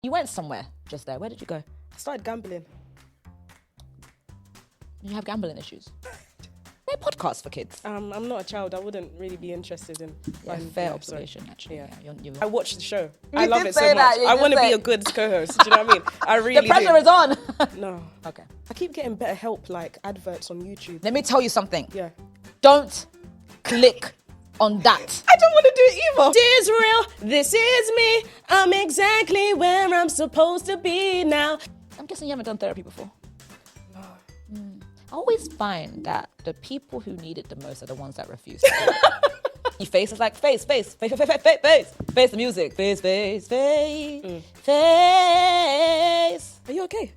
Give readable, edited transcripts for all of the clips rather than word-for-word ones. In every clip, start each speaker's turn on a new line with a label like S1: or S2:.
S1: You went somewhere just there. Where did you go?
S2: I started gambling.
S1: You have gambling issues. They're podcasts for kids.
S2: I'm not a child. I wouldn't really be interested in.
S1: Fair observation, actually.
S2: Yeah.
S1: You're
S2: I watch the show.
S1: You
S2: I love
S1: did
S2: it so
S1: say that,
S2: much.
S1: you
S2: I
S1: did
S2: want to
S1: say-
S2: be a good co-host. Do you know what I mean? I really
S1: the pressure
S2: do.
S1: is on.
S2: No.
S1: Okay.
S2: I keep getting better help, like adverts on YouTube.
S1: Let me tell you something.
S2: Yeah.
S1: Don't click on that.
S2: I don't want to do it either. This is real. This is me. I'm exactly where I'm supposed to be now.
S1: I'm guessing you haven't done therapy before.
S2: No.
S1: I always find that the people who need it the most are the ones that refuse to do it. Your face is like face the music. Face.
S2: Are you okay?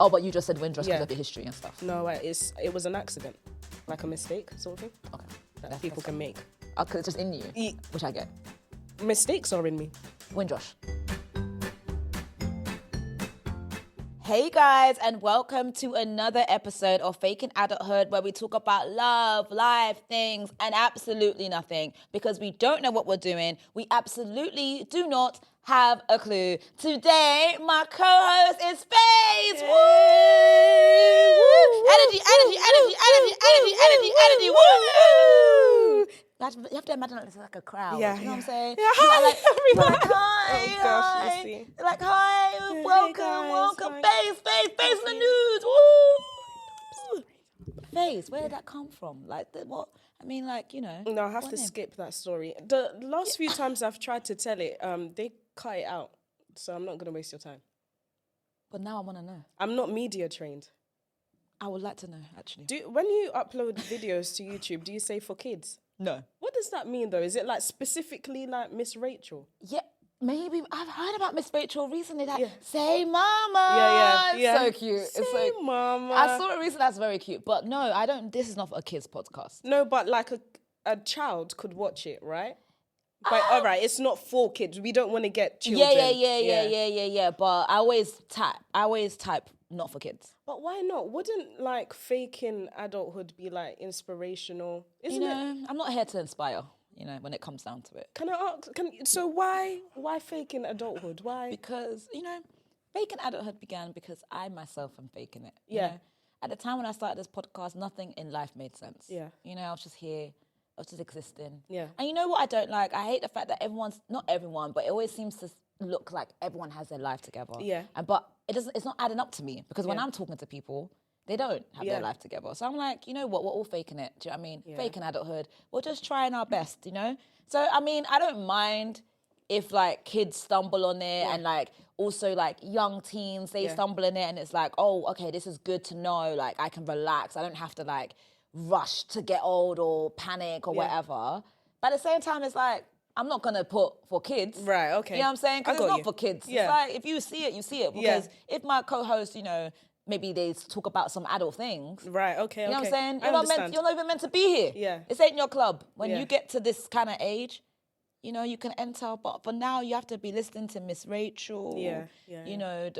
S1: Oh, but you just said Windrush because
S2: Yeah.
S1: of the history and stuff.
S2: No, it was an accident. Like a mistake, sort of thing.
S1: Okay.
S2: That people can make.
S1: Because it's just in you, which I get.
S2: Mistakes are in me.
S1: Windrush. Hey guys, and welcome to another episode of Faking Adulthood, where we talk about love, life, things, and absolutely nothing. Because we don't know what we're doing. We absolutely do not have a clue. Today, my co-host is Faze. Woo! Energy. Woo! You have to imagine it's like a crowd.
S2: Yeah,
S1: you know what I'm saying?
S2: Yeah, hi, everyone.
S1: Like, hi,
S2: Oh, gosh,
S1: hi.
S2: you see.
S1: Like, hi,
S2: Hey,
S1: welcome.
S2: guys,
S1: Face in the news. Woo! Face, where did that come from? Like, what? I mean, like, you know.
S2: No, I have
S1: what
S2: to
S1: name?
S2: skip that story. The last few times I've tried to tell it, they cut it out. So I'm not going to waste your time.
S1: But now I want to know.
S2: I'm not media trained.
S1: I would like to know, actually.
S2: When you upload videos to YouTube, do you say for kids?
S1: No.
S2: What does that mean, though? Is it like specifically like Miss Rachel?
S1: Yeah, maybe. I've heard about Miss Rachel recently. That
S2: Yeah.
S1: Say Mama.
S2: Yeah.
S1: It's so cute.
S2: Say
S1: It's so
S2: Mama.
S1: I saw it recently. That's very cute. But no, I don't. This is not a kids podcast.
S2: No, but like a child could watch it, right? But all right, it's not for kids. We don't want to get children.
S1: Yeah. But I always type not for kids.
S2: But why not? Wouldn't like faking adulthood be like inspirational? Isn't
S1: You
S2: it?
S1: know, I'm not here to inspire. You know, when it comes down to it,
S2: Can I ask? So why faking adulthood? Why?
S1: because you know, faking adulthood began because I myself am faking it. you
S2: Yeah.
S1: know? At the time when I started this podcast, nothing in life made sense.
S2: Yeah.
S1: You know, I was just here. I was just existing.
S2: Yeah.
S1: And you know what I don't like? I hate the fact that not everyone, but it always seems to look like everyone has their life together.
S2: Yeah.
S1: But it's not adding up to me, because when
S2: Yeah.
S1: I'm talking to people, they don't have
S2: Yeah.
S1: their life together. So I'm like, you know what? We're all faking it. Do you know what I mean?
S2: Yeah.
S1: Faking adulthood. We're just trying our best, you know? So, I mean, I don't mind if like kids stumble on it, and like also like young teens, they stumble in it, and it's like, oh, okay, this is good to know. Like I can relax. I don't have to like rush to get old or panic or whatever. But at the same time, it's like, I'm not gonna put for kids.
S2: Right, okay.
S1: You know what I'm saying? Because
S2: I
S1: it's
S2: got
S1: not
S2: you.
S1: for kids.
S2: Yeah.
S1: It's like, if you see it, you see it. Because if my co-host, you know, maybe they talk about some adult things.
S2: Right. Okay.
S1: You know what I'm saying?
S2: I understand.
S1: You're not even meant to be here.
S2: Yeah.
S1: This ain't your club. When
S2: Yeah.
S1: you get to this kind of age, you know, you can enter, but for now you have to be listening to Miss Rachel.
S2: Yeah.
S1: You know,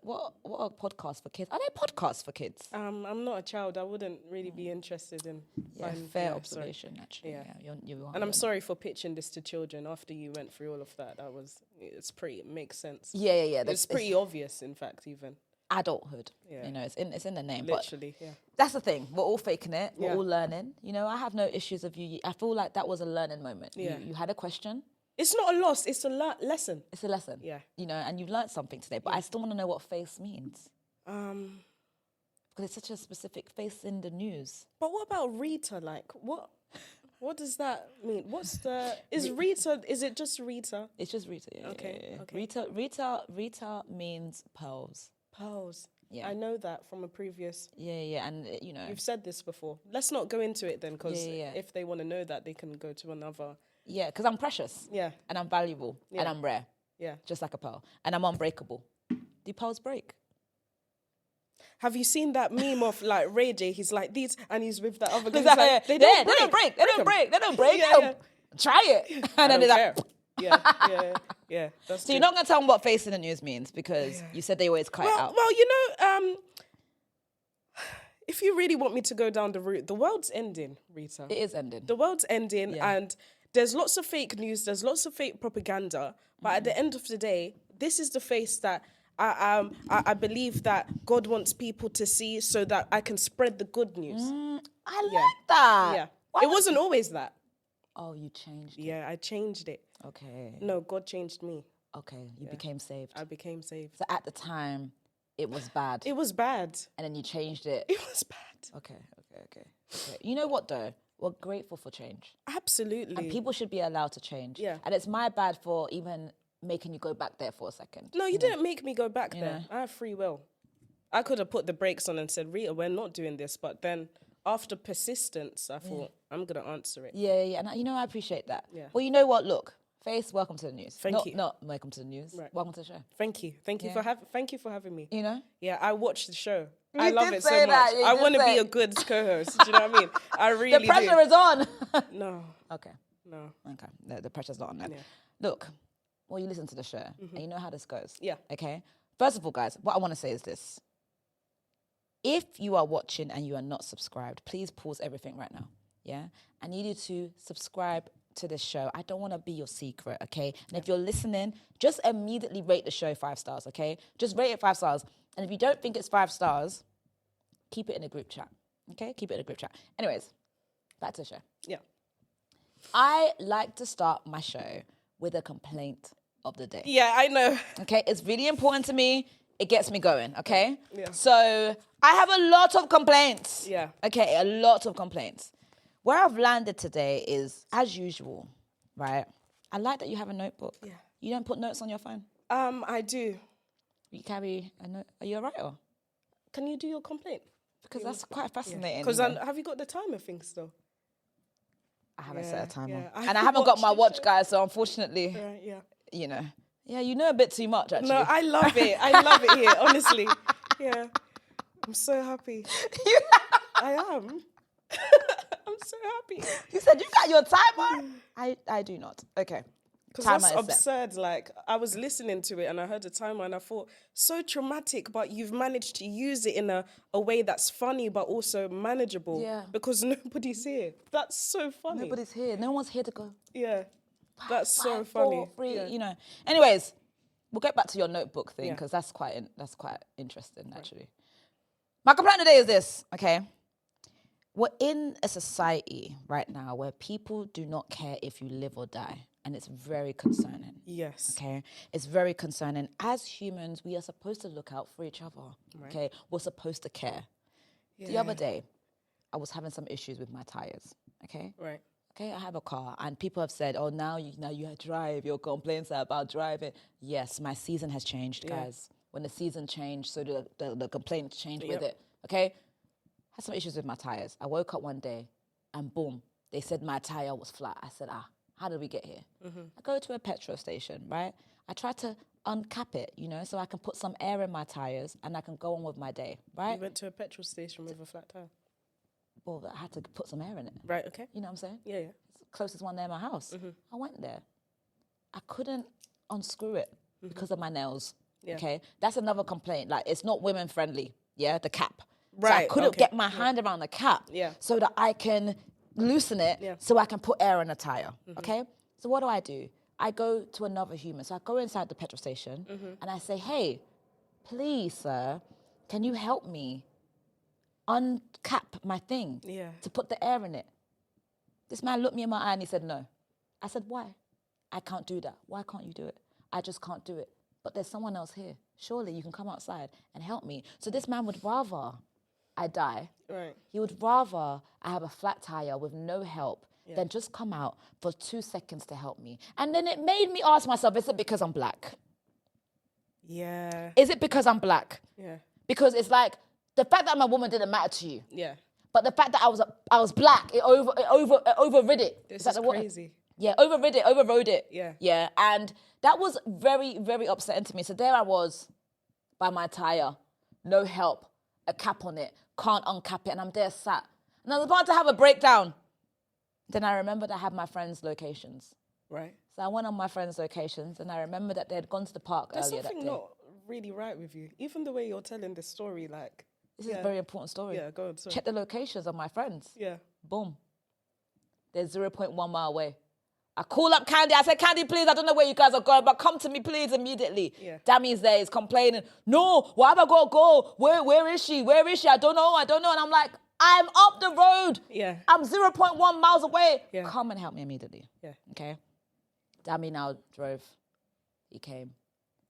S1: what are podcasts for kids? Are they podcasts for kids?
S2: I'm not a child. I wouldn't really be interested in.
S1: Fair
S2: sorry.
S1: observation, actually.
S2: Yeah.
S1: You are.
S2: And I'm sorry for pitching this to children after you went through all of that. It makes sense.
S1: Yeah.
S2: It's pretty obvious, in fact, even.
S1: Adulthood.
S2: Yeah.
S1: You know, it's in the name.
S2: Literally,
S1: but
S2: yeah.
S1: that's the thing. We're all faking it. We're
S2: Yeah.
S1: all learning. You know, I have no issues of you. I feel like that was a learning moment.
S2: Yeah.
S1: You had a question.
S2: It's not a loss. It's a lesson.
S1: It's a lesson.
S2: Yeah.
S1: You know, and you've learned something today. But I still want to know what face means. Because it's such a specific face in the news.
S2: But what about Rita? Like, what does that mean? Is Rita, is it just Rita?
S1: It's just Rita. Yeah,
S2: Okay,
S1: yeah.
S2: okay.
S1: Rita means pearls.
S2: Pearls.
S1: Yeah.
S2: I know that from a previous...
S1: Yeah. And, you know.
S2: You've said this before. Let's not go into it then, because
S1: Yeah.
S2: if they want to know that, they can go to another...
S1: Yeah, because I'm precious.
S2: Yeah.
S1: And I'm valuable.
S2: Yeah.
S1: And I'm rare.
S2: Yeah.
S1: Just like a pearl. And I'm unbreakable. Do pearls break?
S2: Have you seen that meme of like Ray J? He's like these, and he's with that other guy.
S1: Exactly.
S2: Like,
S1: They don't break. They don't break.
S2: Yeah.
S1: Try it. And then it's like...
S2: Yeah. That's
S1: So you're not going to tell them what face in the news means, because you said they always cut it out.
S2: Well, you know, if you really want me to go down the route, the world's ending, Rita.
S1: It is ending.
S2: The world's ending, and there's lots of fake news, there's lots of fake propaganda, but at the end of the day, this is the face that I believe that God wants people to see so that I can spread the good news.
S1: I like that.
S2: Yeah.
S1: Why
S2: It wasn't always that.
S1: Oh, you changed it.
S2: Yeah, I changed it.
S1: Okay.
S2: No, God changed me.
S1: Okay, you became saved.
S2: I became saved.
S1: So at the time, it was bad.
S2: It was bad.
S1: And then you changed it.
S2: It was bad.
S1: Okay. You know what though? We're grateful for change.
S2: Absolutely.
S1: And people should be allowed to change.
S2: Yeah.
S1: And it's my bad for even making you go back there for a second.
S2: No, you didn't make me go back there.
S1: know?
S2: I have free will. I could have put the brakes on and said, Rita, we're not doing this. But then after persistence, I thought, I'm going to answer it.
S1: Yeah. And I appreciate that.
S2: Yeah.
S1: Well, you know what? Look, Faith, welcome to the news.
S2: Thank you.
S1: Not welcome to the news.
S2: Right.
S1: Welcome to the show.
S2: Thank you. Thank you for having me.
S1: You know?
S2: Yeah, I watched the show.
S1: You
S2: I love
S1: did
S2: it
S1: say
S2: so
S1: that.
S2: much.
S1: You
S2: I
S1: did
S2: want to
S1: say-
S2: be a good co-host. Do you know what I mean? I really
S1: The pressure
S2: do.
S1: is on.
S2: No,
S1: Okay.
S2: no.
S1: The pressure's not on that.
S2: Yeah.
S1: Look, well, you listen to the show and you know how this goes.
S2: Yeah.
S1: Okay? First of all, guys, what I want to say is this. If you are watching and you are not subscribed, please pause everything right now. Yeah? I need you to subscribe to this show. I don't want to be your secret, okay? And if you're listening, just immediately rate the show 5 stars, okay? Just rate it 5 stars. And if you don't think it's 5 stars, keep it in a group chat, okay? Keep it in a group chat. Anyways, back to the show.
S2: Yeah.
S1: I like to start my show with a complaint of the day.
S2: Yeah, I know.
S1: Okay, it's really important to me. It gets me going, okay?
S2: Yeah.
S1: So I have a lot of complaints.
S2: Yeah.
S1: Okay, a lot of complaints. Where I've landed today is, as usual, right? I like that you have a notebook.
S2: Yeah.
S1: You don't put notes on your phone?
S2: I do.
S1: You carry a note? Are you a writer?
S2: Can you do your complaint?
S1: Because that's quite fascinating.
S2: Because
S1: you know?
S2: have you got the timer thing still?
S1: I haven't set a timer.
S2: yeah.
S1: And I haven't got my watch, guys, so unfortunately,
S2: Right, yeah.
S1: you know. Yeah, you know a bit too much, actually.
S2: No, I love it. I love it here, honestly. Yeah. I'm so happy. I am. I'm so happy.
S1: You said you got your timer? I do not. Okay.
S2: Because
S1: Timer
S2: that's
S1: is set.
S2: absurd. Like, I was listening to it and I heard the timer and I thought, so traumatic, but you've managed to use it in a way that's funny, but also manageable.
S1: Yeah.
S2: Because nobody's here. That's so funny.
S1: Nobody's here. No one's here to go.
S2: Yeah. That's so
S1: 5,
S2: funny.
S1: 4, 3,
S2: Yeah.
S1: you know. Anyways, we'll get back to your notebook thing
S2: Yeah.
S1: because that's quite interesting, actually. My complaint today is this, okay? We're in a society right now where people do not care if you live or die. And it's very concerning.
S2: Yes.
S1: Okay? It's very concerning. As humans, we are supposed to look out for each other. Okay? We're supposed to care. The other day, I was having some issues with my tires. Okay?
S2: Right.
S1: Okay, I have a car, and people have said, "Oh, now you drive. Your complaints are about driving." Yes, my season has changed, guys. When the season changed, so the complaints changed with it. Okay, had some issues with my tires. I woke up one day, and boom, they said my tire was flat. I said, how did we get here? I go to a petrol station, right? I try to uncap it, you know, so I can put some air in my tires, and I can go on with my day, right?
S2: You went to a petrol station with a flat tire.
S1: Well, I had to put some air in it.
S2: Right, okay.
S1: You know what I'm saying?
S2: Yeah, yeah.
S1: It's the closest one near my house. I went there. I couldn't unscrew it because of my nails.
S2: Yeah.
S1: Okay, that's another complaint. Like, it's not women friendly. Yeah, the cap. So I
S2: Right,
S1: couldn't
S2: okay.
S1: get my hand around the cap.
S2: Yeah.
S1: So that I can loosen it.
S2: Yeah.
S1: So I can put air in a tire. Okay. So what do? I go to another human. So I go inside the petrol station and I say, "Hey, please, sir, can you help me uncap my thing to put the air in it?" This man looked me in my eye and he said, "No." I said, "Why?" "I can't do that." "Why can't you do it?" "I just can't do it." "But there's someone else here. Surely you can come outside and help me." So this man would rather I die.
S2: Right.
S1: He would rather I have a flat tire with no help than just come out for 2 seconds to help me. And then it made me ask myself, is it because I'm black?
S2: Yeah.
S1: Is it because I'm black?
S2: Yeah.
S1: Because it's like, the fact that I'm a woman didn't matter to you.
S2: Yeah.
S1: But the fact that I was black, it overrid it.
S2: This
S1: that
S2: is
S1: the word?
S2: crazy.
S1: Yeah, overrode it.
S2: Yeah.
S1: Yeah, and that was very, very upsetting to me. So there I was by my tire, no help, a cap on it, can't uncap it, and I'm there sat. And I was about to have a breakdown. Then I remembered I had my friends' locations.
S2: Right.
S1: So I went on my friends' locations, and I remember that they had gone to the park
S2: There's
S1: earlier that
S2: something
S1: day.
S2: not really right with you. Even the way you're telling this story, like...
S1: This is a very important story.
S2: Yeah, go on, sorry.
S1: Check the locations of my friends.
S2: Yeah.
S1: Boom. They're 0.1 mile away. I call up Candy. I said, Candy, please, I don't know where you guys are going, but come to me, please, immediately.
S2: Yeah.
S1: Dammy's there. He's complaining. No, why have I got to go? Where is she? Where is she? I don't know. And I'm like, I'm up the road.
S2: Yeah.
S1: I'm 0.1 miles away.
S2: Yeah.
S1: Come and help me immediately.
S2: Yeah.
S1: Okay. Dammy now drove. He came.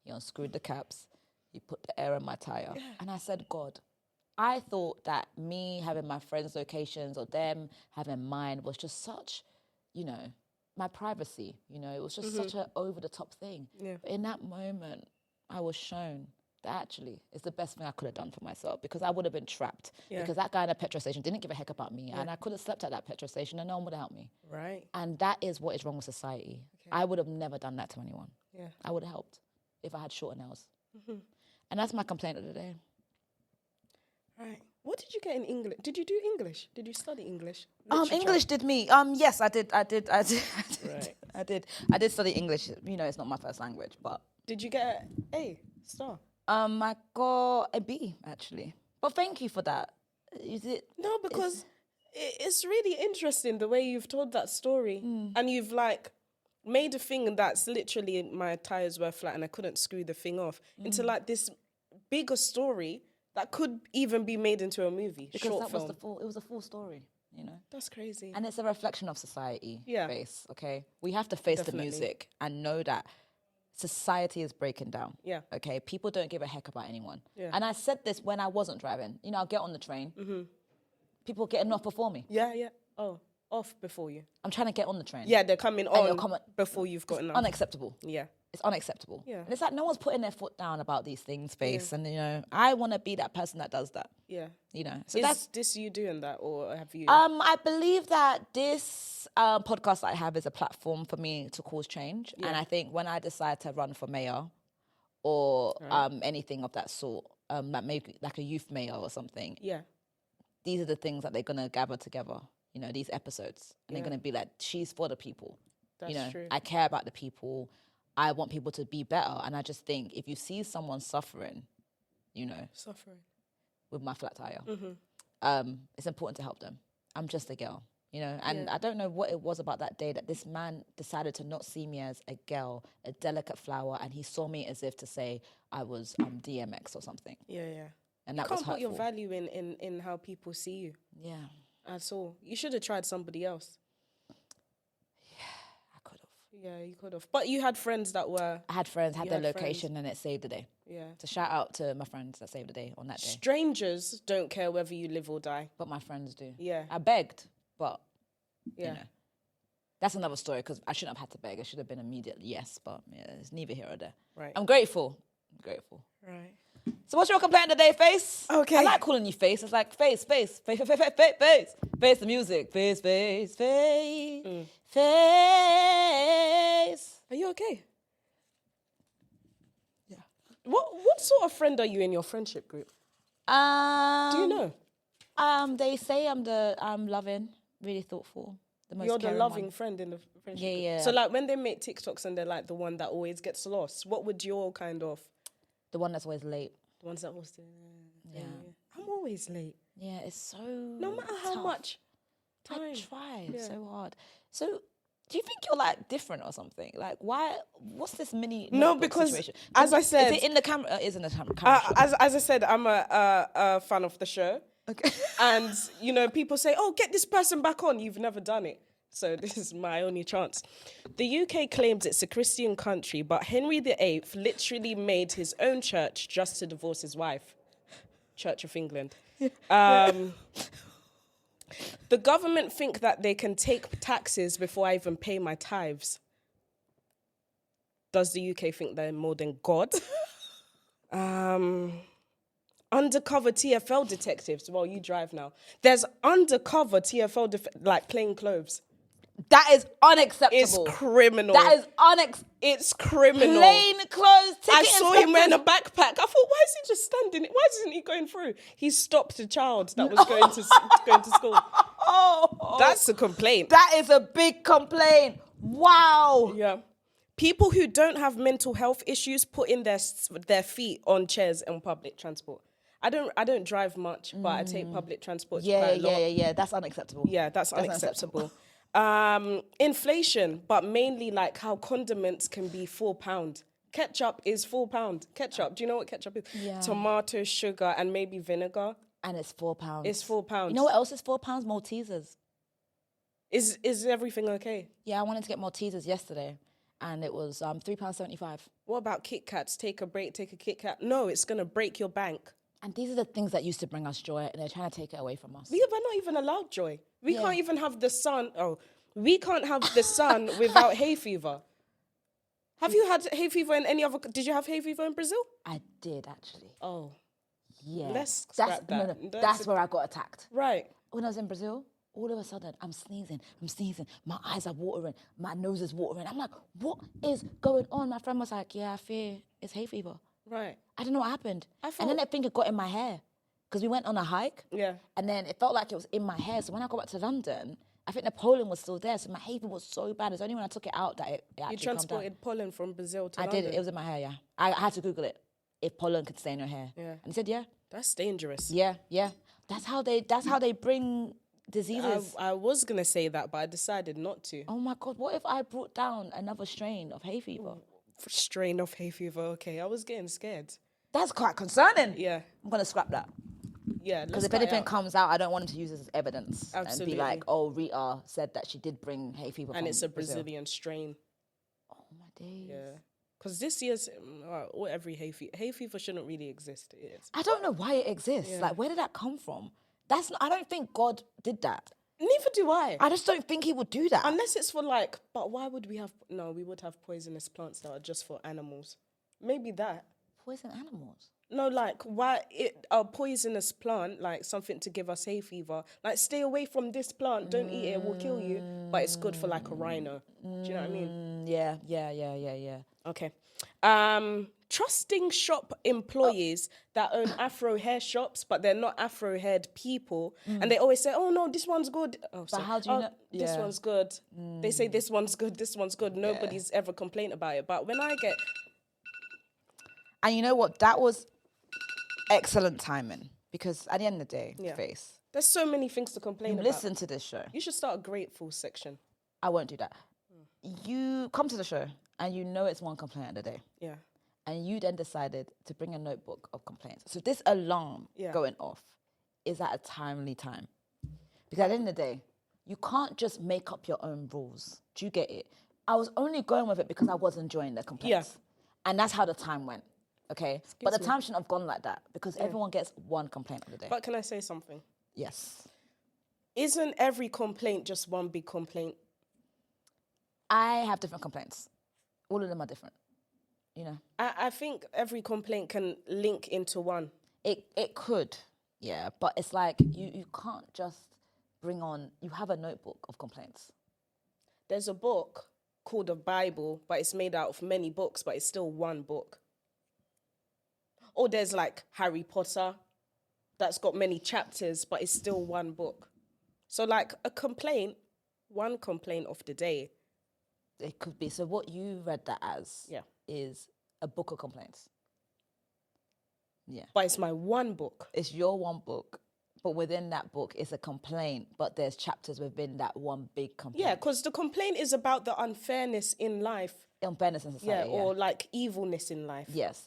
S1: He unscrewed the caps. He put the air in my tire. Yeah. And I said, God, I thought that me having my friends' locations or them having mine was just such, my privacy. It was just such an over-the-top thing. Yeah. But in that moment, I was shown that actually it's the best thing I could have done for myself, because I would have been trapped. Yeah. Because that guy in the petrol station didn't give a heck about me. Yeah. And I could have slept at that petrol station and no one would have helped me.
S2: Right.
S1: And that is what is wrong with society. Okay. I would have never done that to anyone. Yeah. I would have helped if I had shorter nails. Mm-hmm. And that's my complaint of the day.
S2: Right. What did you get in English? Did you do English? Did you study English?
S1: English did me. Yes, I did.
S2: Right.
S1: I did study English. It's not my first language, but.
S2: Did you get an A star?
S1: I got a B, actually. But thank you for that. Is it?
S2: No, because it's really interesting the way you've told that story. And you've made a thing that's literally my tires were flat and I couldn't screw the thing off into this bigger story that could even be made into a movie,
S1: because
S2: short film.
S1: It was a full story,
S2: That's crazy.
S1: And it's a reflection of society.
S2: Yeah.
S1: Face, okay? We have to face
S2: Definitely.
S1: the music and know that society is breaking down.
S2: Yeah.
S1: Okay? People don't give a heck about anyone.
S2: Yeah.
S1: And I said this when I wasn't driving. I'll get on the train. Mm-hmm. People getting off before me.
S2: Yeah, yeah. Oh, off before you.
S1: I'm trying to get on the train.
S2: Yeah, they're coming on before you've gotten off.
S1: Unacceptable.
S2: Yeah.
S1: It's unacceptable.
S2: Yeah.
S1: And it's like no one's putting their foot down about these things, Face. Yeah. And, I want to be that person that does that.
S2: Yeah.
S1: So
S2: is this you doing that, or have you?
S1: I believe that this podcast I have is a platform for me to cause change. Yeah. And I think when I decide to run for mayor or anything of that sort, maybe like a youth mayor or something.
S2: Yeah.
S1: These are the things that they're going to gather together, these episodes. And they're going to be like, she's for the people.
S2: That's true.
S1: I care about the people. I want people to be better. And I just think if you see someone suffering,
S2: Suffering.
S1: With my flat tire, it's important to help them. I'm just a girl, and I don't know what it was about that day that this man decided to not see me as a girl, a delicate flower, and he saw me as if to say I was DMX or something.
S2: Yeah, yeah.
S1: And
S2: you
S1: that
S2: can't
S1: was hurtful.
S2: put your value in how people see you.
S1: Yeah.
S2: At all. You should have tried somebody else. Yeah, you could have. But you had friends that were...
S1: I had friends, had their location, and it saved the day.
S2: Yeah.
S1: So shout out to my friends that saved the day on that day.
S2: Strangers don't care whether you live or die.
S1: But my friends do.
S2: Yeah.
S1: I begged, but, That's another story, because I shouldn't have had to beg. It should have been immediate yes, but it's neither here or there.
S2: Right.
S1: I'm grateful.
S2: Right.
S1: So what's your complaint today, Face?
S2: Okay.
S1: I like calling you Face. It's like Face the music. Face. Face.
S2: Are you okay? Yeah. What sort of friend are you in your friendship group? Do you know?
S1: They say I'm loving, really thoughtful.
S2: You're the loving friend in the friendship group.
S1: Yeah.
S2: So when they make TikToks and they're like the one that always gets lost, what would your kind of...
S1: The one that's always late.
S2: The ones that always... Yeah. I'm always late.
S1: Yeah, it's so
S2: No matter how
S1: tough.
S2: much time.
S1: I try so hard. So do you think you're different or something? Why? What's this mini?
S2: No, because
S1: situation?
S2: As I said,
S1: is it in the camera? It is in the camera.
S2: As I said, I'm a fan of the show.
S1: Okay.
S2: And people say, "Oh, get this person back on." You've never done it, so this is my only chance. The UK claims it's a Christian country, but Henry VIII literally made his own church just to divorce his wife. Church of England. The government think that they can take taxes before I even pay my tithes. Does the UK think they're more than God? Undercover TFL detectives. Well, you drive now. There's undercover TFL, plain clothes.
S1: That is unacceptable.
S2: It's criminal.
S1: That is
S2: It's criminal.
S1: Plain clothes.
S2: I saw him wearing a backpack. I thought, why is he just standing? Why isn't he going through? He stopped a child that was going to school.
S1: Oh,
S2: that's a complaint.
S1: That is a big complaint. Wow.
S2: Yeah. People who don't have mental health issues put in their feet on chairs on public transport. I don't drive much, but I take public transport quite a lot.
S1: Yeah. That's unacceptable.
S2: Yeah, that's unacceptable. Inflation, but mainly like how condiments can be £4. Ketchup is £4. Ketchup, do you know what ketchup is?
S1: Yeah.
S2: Tomato, sugar, and maybe vinegar.
S1: And it's £4.
S2: It's £4.
S1: You know what else is £4? Maltesers.
S2: Is everything okay?
S1: Yeah, I wanted to get Maltesers yesterday, and it was £3.75.
S2: What about Kit Kats? Take a break, take a Kit Kat. No, it's gonna break your bank.
S1: And these are the things that used to bring us joy, and they're trying to take it away from us.
S2: We're not even allowed joy. We can't even have the sun. Oh, we can't have the sun without hay fever. Have you had hay fever in any other? Did you have hay fever in Brazil?
S1: I did, actually.
S2: Oh,
S1: Yeah.
S2: let's scrap that.
S1: No, that's where I got attacked.
S2: Right.
S1: When I was in Brazil, all of a sudden, I'm sneezing, my eyes are watering, my nose is watering. I'm like, what is going on? My friend was like, yeah, I fear it's hay fever.
S2: Right.
S1: I don't know what happened.
S2: I
S1: And then I think it got in my hair because we went on a hike.
S2: Yeah.
S1: And then it felt like it was in my hair. So when I got back to London, I think the pollen was still there. So my hay fever was so bad. It's only when I took it out that it actually
S2: You transported pollen from Brazil to
S1: I
S2: London.
S1: did. It was in my hair, yeah. I had to Google it. If pollen could stay in your hair.
S2: Yeah.
S1: And it said, yeah.
S2: That's dangerous.
S1: Yeah. That's how they bring diseases.
S2: I was gonna say that, but I decided not to.
S1: Oh my God, what if I brought down another strain of hay fever?
S2: Strain of hay fever. Okay, I was getting scared.
S1: That's quite concerning.
S2: Yeah.
S1: I'm going to scrap that.
S2: Yeah.
S1: Because if anything comes out, I don't want them to use this as evidence.
S2: Absolutely.
S1: And be like, oh, Rita said that she did bring hay fever
S2: And
S1: from
S2: it's a
S1: Brazil.
S2: Brazilian strain.
S1: Oh my days.
S2: Yeah. Because this year's, or every hay fever shouldn't really exist. It is.
S1: I don't know why it exists.
S2: Yeah.
S1: Like, where did that come from? I don't think God did that.
S2: Neither do I.
S1: I just don't think he would do that.
S2: Unless it's for like, but why would we have, no, we would have poisonous plants that are just for animals. Maybe that.
S1: Poison animals?
S2: No, like, why a poisonous plant, like something to give us hay fever, like stay away from this plant, don't eat it, it will kill you, but it's good for like a rhino. Do you know what I mean?
S1: Yeah.
S2: Okay. Trusting shop employees that own Afro hair shops, but they're not Afro haired people. And they always say, oh no, this one's good. Oh,
S1: But how do you know?
S2: This
S1: Yeah.
S2: one's good. They say this one's good, this one's good. Nobody's ever complained about it. But when I get...
S1: And you know what? That was excellent timing. Because at the end of the day, Face,
S2: there's so many things to complain about.
S1: listen to this show.
S2: You should start a grateful section.
S1: I won't do that. You come to the show and you know it's one complaint of the day.
S2: Yeah.
S1: And you then decided to bring a notebook of complaints. So this alarm going off is at a timely time. Because at the end of the day, you can't just make up your own rules. Do you get it? I was only going with it because I was enjoying the complaints.
S2: Yeah.
S1: And that's how the time went. Okay? But the time shouldn't have gone like that because everyone gets one complaint of the day.
S2: But can I say something?
S1: Yes.
S2: Isn't every complaint just one big complaint?
S1: I have different complaints. All of them are different. You know?
S2: I think every complaint can link into one.
S1: It could, yeah. But it's like you can't just bring on, you have a notebook of complaints.
S2: There's a book called the Bible, but it's made out of many books, but it's still one book. Or there's like Harry Potter, that's got many chapters, but it's still one book. So like a complaint, one complaint of the day.
S1: It could be. So what you read that as is a book of complaints. Yeah.
S2: But it's my one book.
S1: It's your one book, but within that book it's a complaint, but there's chapters within that one big complaint.
S2: Yeah, because the complaint is about the unfairness in life.
S1: Unfairness in society,
S2: or like evilness in life.
S1: Yes.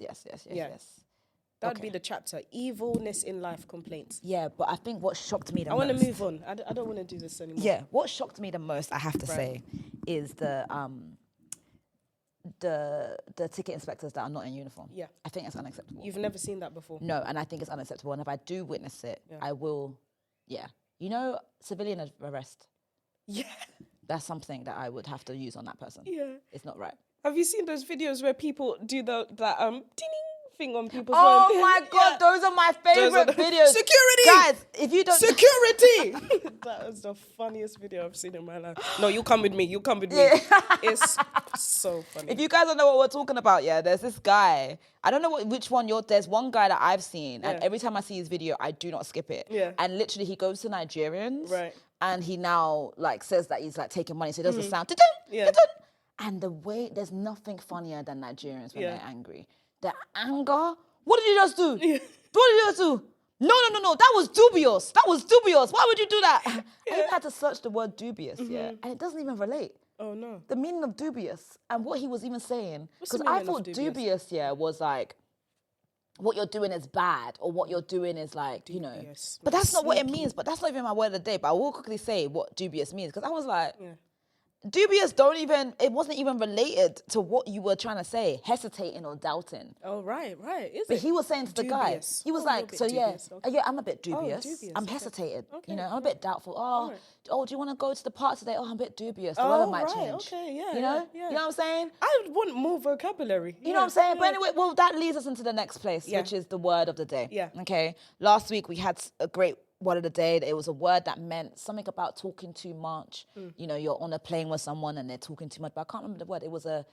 S2: That would be the chapter. Evilness in life complaints.
S1: Yeah, but I think what shocked me the most...
S2: I want to move on. I don't want to do this anymore.
S1: Yeah, what shocked me the most, I have to say, is the ticket inspectors that are not in uniform. Yeah. I think it's unacceptable.
S2: You've never seen that before?
S1: No, and I think it's unacceptable. And if I do witness it, I will, You know, civilian arrest? Yeah. That's something that I would have to use on that person. Yeah. It's not right.
S2: Have you seen those videos where people do that ding thing on people's
S1: phone? Oh my God, those are my favorite videos.
S2: Security!
S1: Guys, if you don't...
S2: Security! That was the funniest video I've seen in my life. No, you come with me. You come with me. It's so funny.
S1: If you guys don't know what we're talking about, there's this guy. I don't know which one there's one guy that I've seen, and every time I see his video, I do not skip it. Yeah. And literally, he goes to Nigerians. Right. And he now says that he's taking money, so he does the sound. Yeah. And the way, there's nothing funnier than Nigerians when they're angry. The anger. What did you just do? Yeah. What did you just do? No. That was dubious. Why would you do that? I even had to search the word dubious, and it doesn't even relate.
S2: Oh, no.
S1: The meaning of dubious and what he was even saying.
S2: What's the
S1: Because I
S2: meaning of
S1: thought
S2: dubious?
S1: was like, what you're doing is bad, or what you're doing is like, you know.
S2: Dubious.
S1: But that's not what it means. But that's not even my word of the day. But I will quickly say what dubious means. Because I was like, dubious it wasn't even related to what you were trying to say, hesitating or doubting.
S2: Oh, right.
S1: But he was saying to the guy,
S2: Dubious.
S1: he was
S2: Oh,
S1: like, so
S2: dubious.
S1: yeah,
S2: Okay.
S1: yeah, I'm a bit dubious.
S2: Dubious.
S1: I'm
S2: Okay.
S1: hesitated.
S2: Okay.
S1: You know, I'm a bit doubtful. Oh, do you want to go to the park today? Oh, I'm a bit dubious. The
S2: Oh,
S1: weather might
S2: right.
S1: change.
S2: Okay, yeah,
S1: You know?
S2: yeah.
S1: You know what I'm saying?
S2: I would want more vocabulary.
S1: You know what I'm saying? But anyway, well, that leads us into the next place, which is the word of the day.
S2: Yeah.
S1: Okay. Last week we had a great word of the day. It was a word that meant something about talking too much. You know, you're on a plane with someone and they're talking too much, but I can't remember the word. It was a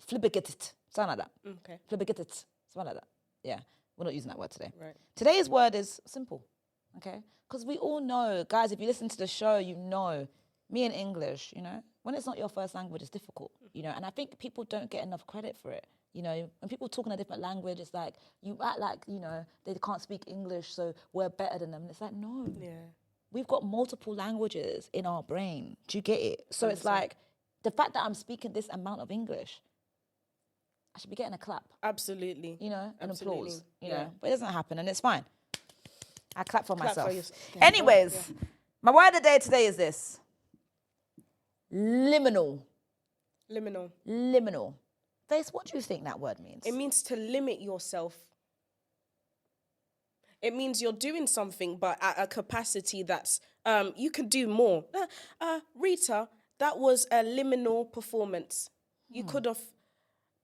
S1: flibbergitit, something like that.
S2: Okay.
S1: Flibbergitit, something like that. Yeah, we're not using that word today.
S2: Right.
S1: Today's word is simple, okay? Because we all know, guys, if you listen to the show, you know, me in English, you know, when it's not your first language, it's difficult, you know, and I think people don't get enough credit for it. You know, when people talk in a different language, it's like, you act like, you know, they can't speak English, so we're better than them. And it's like, no.
S2: Yeah.
S1: We've got multiple languages in our brain. Do you get it? So it's like, the fact that I'm speaking this amount of English, I should be getting a clap.
S2: Absolutely.
S1: You know, an
S2: Absolutely.
S1: applause. You know, but it doesn't happen, and it's fine. I clap for myself.
S2: Yeah.
S1: Anyways, my word of the day today is this. Liminal. Liminal. Face, what do you think that word means?
S2: It means to limit yourself. It means you're doing something, but at a capacity that's, you could do more. Rita, that was a liminal performance. You could have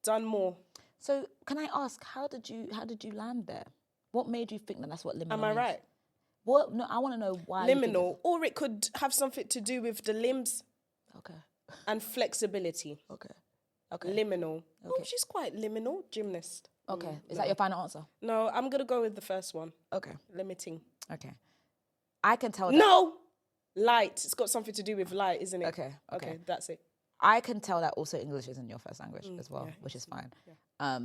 S2: done more.
S1: So can I ask, how did you land there? What made you think that that's what liminal
S2: Am I
S1: means?
S2: right?
S1: What? No, I want to know why.
S2: Liminal, or it could have something to do with the limbs.
S1: Okay.
S2: And flexibility.
S1: Okay.
S2: Liminal.
S1: Okay.
S2: Oh, she's quite liminal. Gymnast.
S1: Okay. Is that your final answer?
S2: No, I'm going to go with the first one.
S1: Okay.
S2: Limiting.
S1: Okay. I can tell that.
S2: No! Light. It's got something to do with light, isn't it?
S1: Okay.
S2: That's it.
S1: I can tell that also English isn't your first language as well, which is fine. Yeah.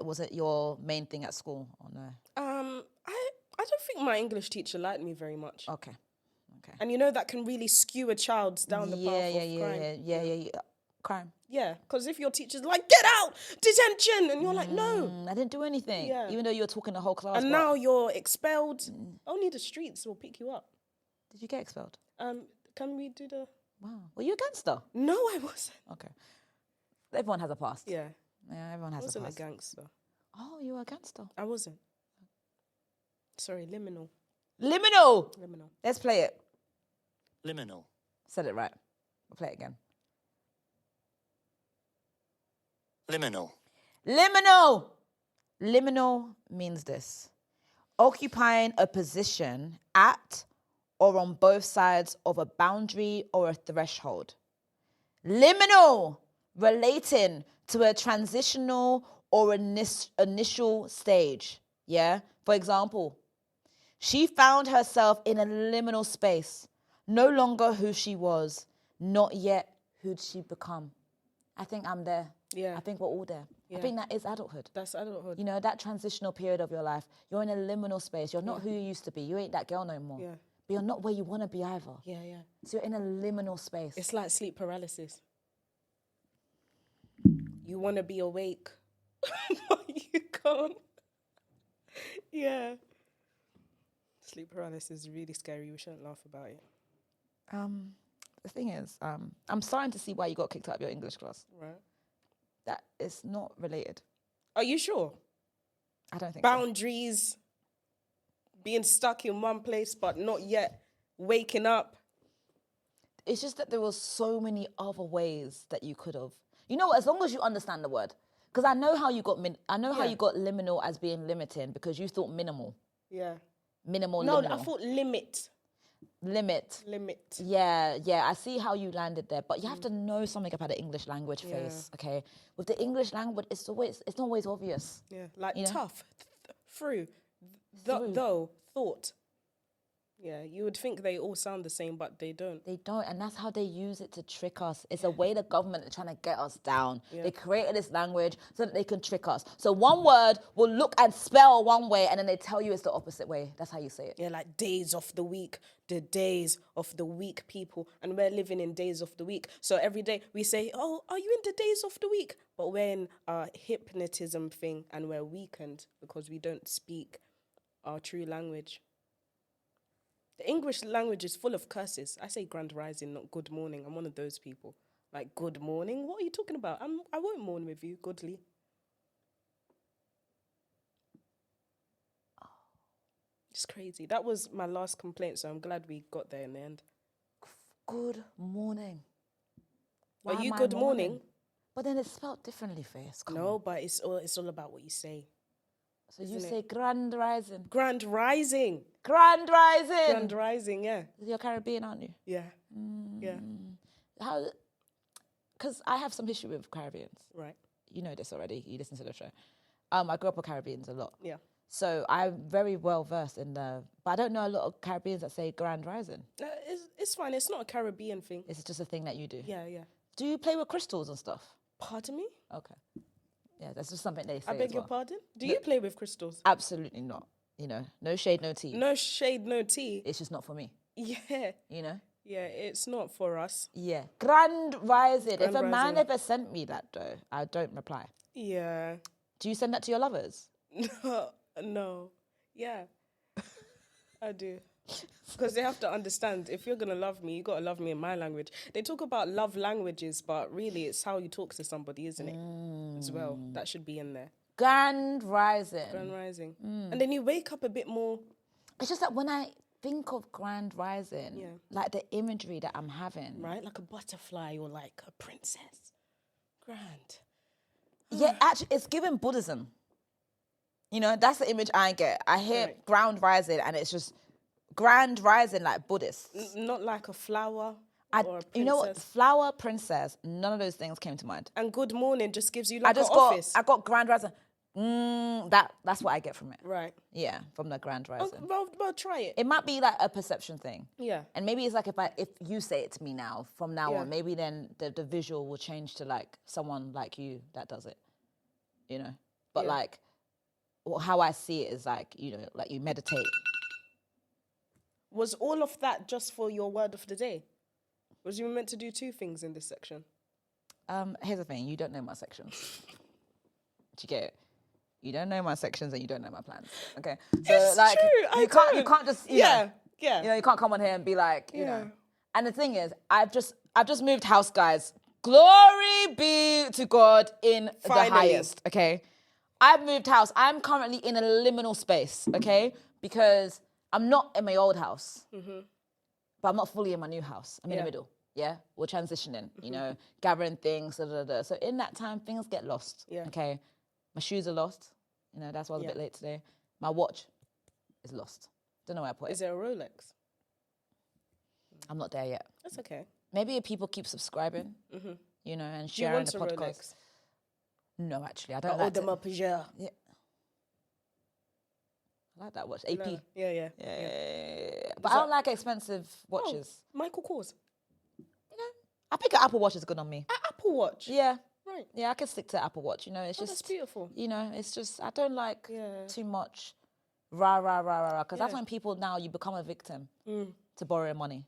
S1: Was it your main thing at school or no?
S2: I don't think my English teacher liked me very much.
S1: Okay.
S2: And you know that can really skew a child down the path of crime.
S1: Yeah. Crime.
S2: Yeah, because if your teacher's like, get out, detention, and you're like, no.
S1: I didn't do anything.
S2: Yeah.
S1: Even though you were talking the whole class.
S2: And now you're expelled. Only the streets will pick you up.
S1: Did you get expelled?
S2: Can we do the...
S1: Wow. Were you a gangster?
S2: No, I wasn't.
S1: Okay. Everyone has a past.
S2: Yeah.
S1: Yeah, everyone has a past.
S2: I wasn't a gangster.
S1: Oh, you were a gangster.
S2: I wasn't. Sorry, liminal.
S1: Liminal. Let's play it.
S3: Liminal.
S1: Said it right. We'll play it again.
S3: Liminal.
S1: Liminal means this. Occupying a position at or on both sides of a boundary or a threshold. Liminal, relating to a transitional or initial stage. Yeah? For example, she found herself in a liminal space, no longer who she was, not yet who'd she become. I think I'm there.
S2: Yeah.
S1: I think we're all there. Yeah. I think that is adulthood.
S2: That's adulthood.
S1: You know, that transitional period of your life, you're in a liminal space. You're not who you used to be. You ain't that girl no more.
S2: Yeah.
S1: But you're not where you want to be either.
S2: Yeah.
S1: So you're in a liminal space.
S2: It's like sleep paralysis. You want to be awake, but you can't. Yeah. Sleep paralysis is really scary. We shouldn't laugh about it.
S1: The thing is, I'm starting to see why you got kicked out of your English class.
S2: Right.
S1: That is not related.
S2: Are you sure?
S1: I don't think
S2: Boundaries, being stuck in one place but not yet waking up.
S1: It's just that there was so many other ways that you could have. You know, as long as you understand the word. Because I know how you got how you got liminal as being limiting because you thought minimal.
S2: Yeah.
S1: Minimal,
S2: no,
S1: liminal.
S2: I thought limit.
S1: Limit. Yeah. I see how you landed there, but you have to know something about the English language face, okay? With the English language, it's not always obvious.
S2: Yeah, like
S1: you know?
S2: tough, through, though, thought. Yeah, you would think they all sound the same, but they don't.
S1: They don't, and that's how they use it to trick us. It's a way the government is trying to get us down.
S2: Yeah.
S1: They created this language so that they can trick us. So one word will look and spell one way, and then they tell you it's the opposite way. That's how you say it.
S2: Yeah, like days of the week, the days of the week, people. And we're living in days of the week. So every day we say, oh, are you in the days of the week? But we're in our hypnotism thing and we're weakened because we don't speak our true language. The English language is full of curses. I say grand rising, not good morning. I'm one of those people. Like, good morning? What are you talking about? I won't mourn with you, godly. It's crazy. That was my last complaint, so I'm glad we got there in the end.
S1: Good morning.
S2: Are you
S1: am I
S2: good
S1: mourning?
S2: morning?
S1: But then it's spelled differently, Face.
S2: No, but it's all about what you say.
S1: So you say grand rising.
S2: Grand rising.
S1: Grand rising.
S2: Grand rising, yeah.
S1: You're Caribbean, aren't you?
S2: Yeah. Yeah.
S1: How? Because I have some history with Caribbeans.
S2: Right.
S1: You know this already. You listen to the show. I grew up with Caribbeans a lot.
S2: Yeah.
S1: So I'm very well versed in but I don't know a lot of Caribbeans that say grand rising.
S2: It's fine. It's not a Caribbean thing.
S1: It's just a thing that you do.
S2: Yeah, yeah.
S1: Do you play with crystals and stuff?
S2: Pardon me?
S1: Okay. Yeah, that's just something they say.
S2: I beg
S1: as
S2: your
S1: well.
S2: pardon? Do you play with crystals?
S1: Absolutely not. You know, no shade, no tea.
S2: No shade, no tea.
S1: It's just not for me.
S2: Yeah.
S1: You know?
S2: Yeah, it's not for us.
S1: Yeah. Grand rising.
S2: Grand
S1: if a man
S2: rising.
S1: ever sent me that, though, I don't reply.
S2: Yeah.
S1: Do you send that to your lovers?
S2: No. Yeah. I do. Because they have to understand, if you're going to love me, you got to love me in my language. They talk about love languages, but really it's how you talk to somebody, isn't it? As well. That should be in there.
S1: Grand rising.
S2: Grand rising. And then you wake up a bit more.
S1: It's just that when I think of grand rising, like the imagery that I'm having.
S2: Right? Like a butterfly or like a princess. Grand.
S1: Yeah, actually, it's given Buddhism. You know, that's the image I get. I hear ground rising and it's just grand rising like Buddhists.
S2: Not like a flower or a princess.
S1: You know what? Flower, princess, none of those things came to mind.
S2: And good morning just gives you like an office.
S1: I got grand rising. That's what I get from it.
S2: Right.
S1: Yeah, from the grand rising.
S2: Well, try it.
S1: It might be like a perception thing.
S2: Yeah.
S1: And maybe it's like if you say it to me now, from now on, maybe then the visual will change to like someone like you that does it. You know? But like, how I see it is like, you know, like you meditate.
S2: Was all of that just for your word of the day? Was you meant to do two things in this section?
S1: Here's the thing, you don't know my sections. Do you get it? You don't know my sections and you don't know my plans. Okay. So
S2: it's
S1: like
S2: true.
S1: you can't just you know,
S2: yeah.
S1: You know, you can't come on here and be like, you know. And the thing is, I've just moved house, guys. Glory be to God in the highest. Okay. I've moved house. I'm currently in a liminal space, okay? Because I'm not in my old house, but I'm not fully in my new house. I'm in the middle, yeah? We're transitioning, you know, gathering things, So in that time, things get lost, okay? My shoes are lost. You know, that's why I was a bit late today. My watch is lost. Don't know where I put it.
S2: Is there a Rolex?
S1: I'm not there yet.
S2: That's okay.
S1: Maybe if people keep subscribing, you know, and
S2: Do you
S1: sharing
S2: want
S1: the
S2: a
S1: podcast.
S2: Rolex?
S1: No, actually, I don't
S2: Oh,
S1: like
S2: the
S1: it.
S2: Peugeot.
S1: Yeah. I like that watch. AP.
S2: No. Yeah.
S1: But I don't like expensive watches.
S2: Oh, Michael Kors.
S1: You know, I think an Apple Watch is good on me.
S2: An Apple Watch?
S1: Yeah.
S2: Right.
S1: Yeah, I can stick to Apple Watch. You know, it's just
S2: That's beautiful.
S1: You know, it's just I don't like too much rah. Because that's when people now you become a victim to borrowing money.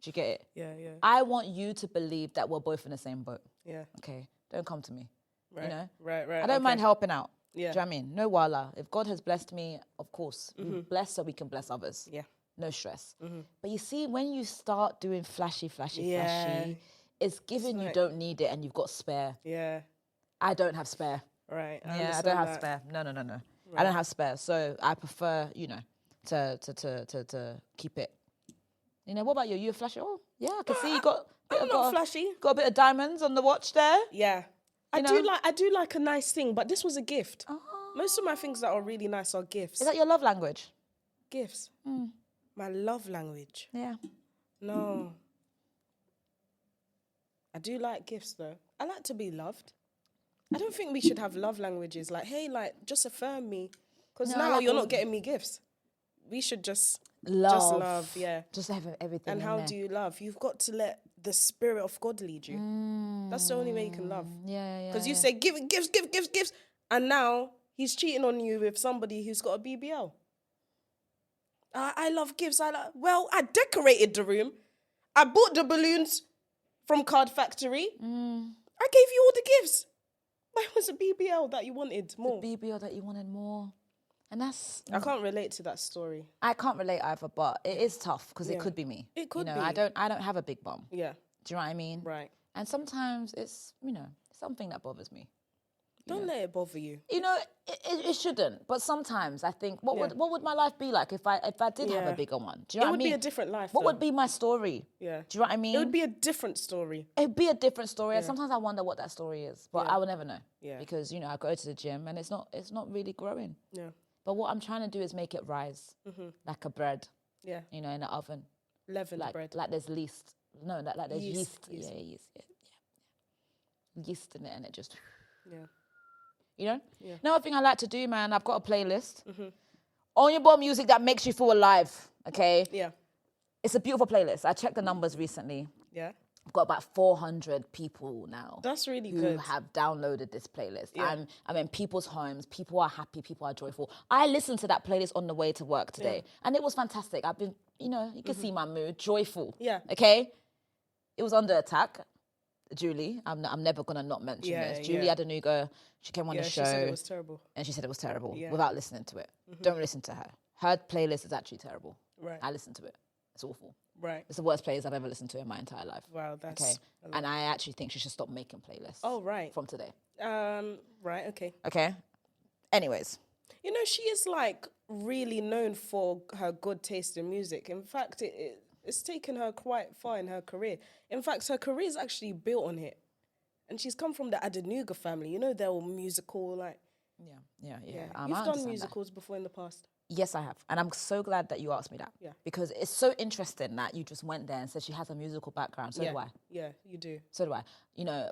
S1: Do you get it?
S2: Yeah.
S1: I want you to believe that we're both in the same boat.
S2: Yeah.
S1: Okay. Don't come to me.
S2: Right.
S1: You know?
S2: Right.
S1: I don't mind helping out.
S2: Yeah.
S1: Do you know what I mean? No wala. If God has blessed me, of course. We bless so we can bless others.
S2: Yeah.
S1: No stress. But you see, when you start doing flashy, it's given you don't need it and you've got spare.
S2: Yeah.
S1: I don't have spare.
S2: Right.
S1: I don't have spare. No. Right. I don't have spare. So I prefer, you know, to keep it. You know, what about you? You a flashy? Oh, yeah, I can see you got
S2: I'm not flashy.
S1: Got a bit of diamonds on the watch there.
S2: Yeah. I do like a nice thing, but this was a gift.
S1: Oh.
S2: Most of my things that are really nice are gifts.
S1: Is that your love language?
S2: Gifts? My love language?
S1: Yeah.
S2: No. I do like gifts though. I like to be loved. I don't think we should have love languages like, hey, like, just affirm me. Because now
S1: like
S2: you're not getting me gifts. we should just
S1: Love.
S2: love, yeah.
S1: Just have everything
S2: And
S1: in
S2: how
S1: there.
S2: do you love? You've got to let the spirit of God lead you. That's the only way you can love.
S1: Yeah.
S2: Because you say, give it, gifts. And now he's cheating on you with somebody who's got a BBL. I love gifts. Well, I decorated the room. I bought the balloons from Card Factory. I gave you all the gifts. Why was a BBL that you wanted more?
S1: The BBL that you wanted more. And that's...
S2: I can't relate to that story.
S1: I can't relate either, but it is tough because it could be me.
S2: It could
S1: be.
S2: be.
S1: I don't have a big bum.
S2: Yeah.
S1: Do you know what I mean?
S2: Right.
S1: And sometimes it's, something that bothers me.
S2: Don't let it bother you.
S1: It shouldn't. But sometimes I think, what would my life be like if I did have a bigger one? Do you know what I mean?
S2: It would be a different life.
S1: What would be my story?
S2: Yeah.
S1: Do you know what I mean?
S2: It would be a different story.
S1: It'd be a different story. And sometimes I wonder what that story is. But I will never know.
S2: Yeah.
S1: Because, I go to the gym and it's not really growing.
S2: Yeah.
S1: But what I'm trying to do is make it rise like a bread.
S2: Yeah.
S1: In the oven.
S2: Leavened bread.
S1: Like there's yeast. No, like there's yeast.
S2: Yeast.
S1: Yeah, yeast. Yeah. Yeast in it and it just...
S2: Yeah.
S1: Yeah.
S2: No,
S1: Another thing I like to do, man, I've got a playlist. On your ball music that makes you feel alive, okay?
S2: Yeah.
S1: It's a beautiful playlist. I checked the numbers recently.
S2: Yeah.
S1: I've got about 400 people now.
S2: That's really
S1: who
S2: good.
S1: have downloaded this playlist.
S2: Yeah.
S1: I'm in people's homes. People are happy. People are joyful. I listened to that playlist on the way to work today. And it was fantastic. I've been, you can see my mood. Joyful.
S2: Yeah.
S1: Okay? It was under attack. Julie, I'm never going to not mention this. Julie Adenuga, she came on the show.
S2: She said it was terrible.
S1: And she said it was terrible
S2: Yeah.
S1: without listening to it. Don't listen to her. Her playlist is actually terrible.
S2: Right.
S1: I listened to it. It's awful.
S2: Right.
S1: It's the worst playlist I've ever listened to in my entire life.
S2: Wow, that's...
S1: Okay. And I actually think she should stop making playlists.
S2: Oh, right.
S1: From today.
S2: Right, okay.
S1: Okay. Anyways.
S2: She is really known for her good taste in music. In fact, it's taken her quite far in her career. In fact, her career is actually built on it. And she's come from the Adenuga family. They're all musical,
S1: Yeah.
S2: You've done musicals before in the past.
S1: Yes, I have. And I'm so glad that you asked me that.
S2: Yeah.
S1: Because it's so interesting that you just went there and said she has a musical background. So do I.
S2: Yeah, you do.
S1: So do I.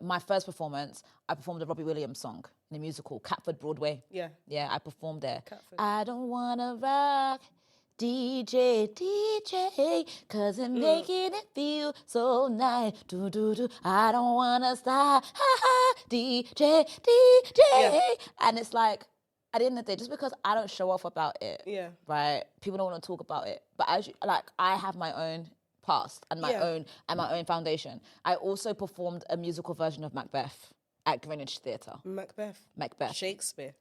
S1: My first performance, I performed a Robbie Williams song in a musical, Catford Broadway.
S2: Yeah.
S1: Yeah, I performed there.
S2: Catford.
S1: I don't want to rock DJ, cause it making it feel so nice. Do. I don't want to stop. DJ.
S2: Yeah.
S1: And it's like, at the end of the day, just because I don't show off about it, right? People don't want to talk about it. But I have my own past and my own foundation. I also performed a musical version of Macbeth at Greenwich Theatre.
S2: Macbeth. Shakespeare.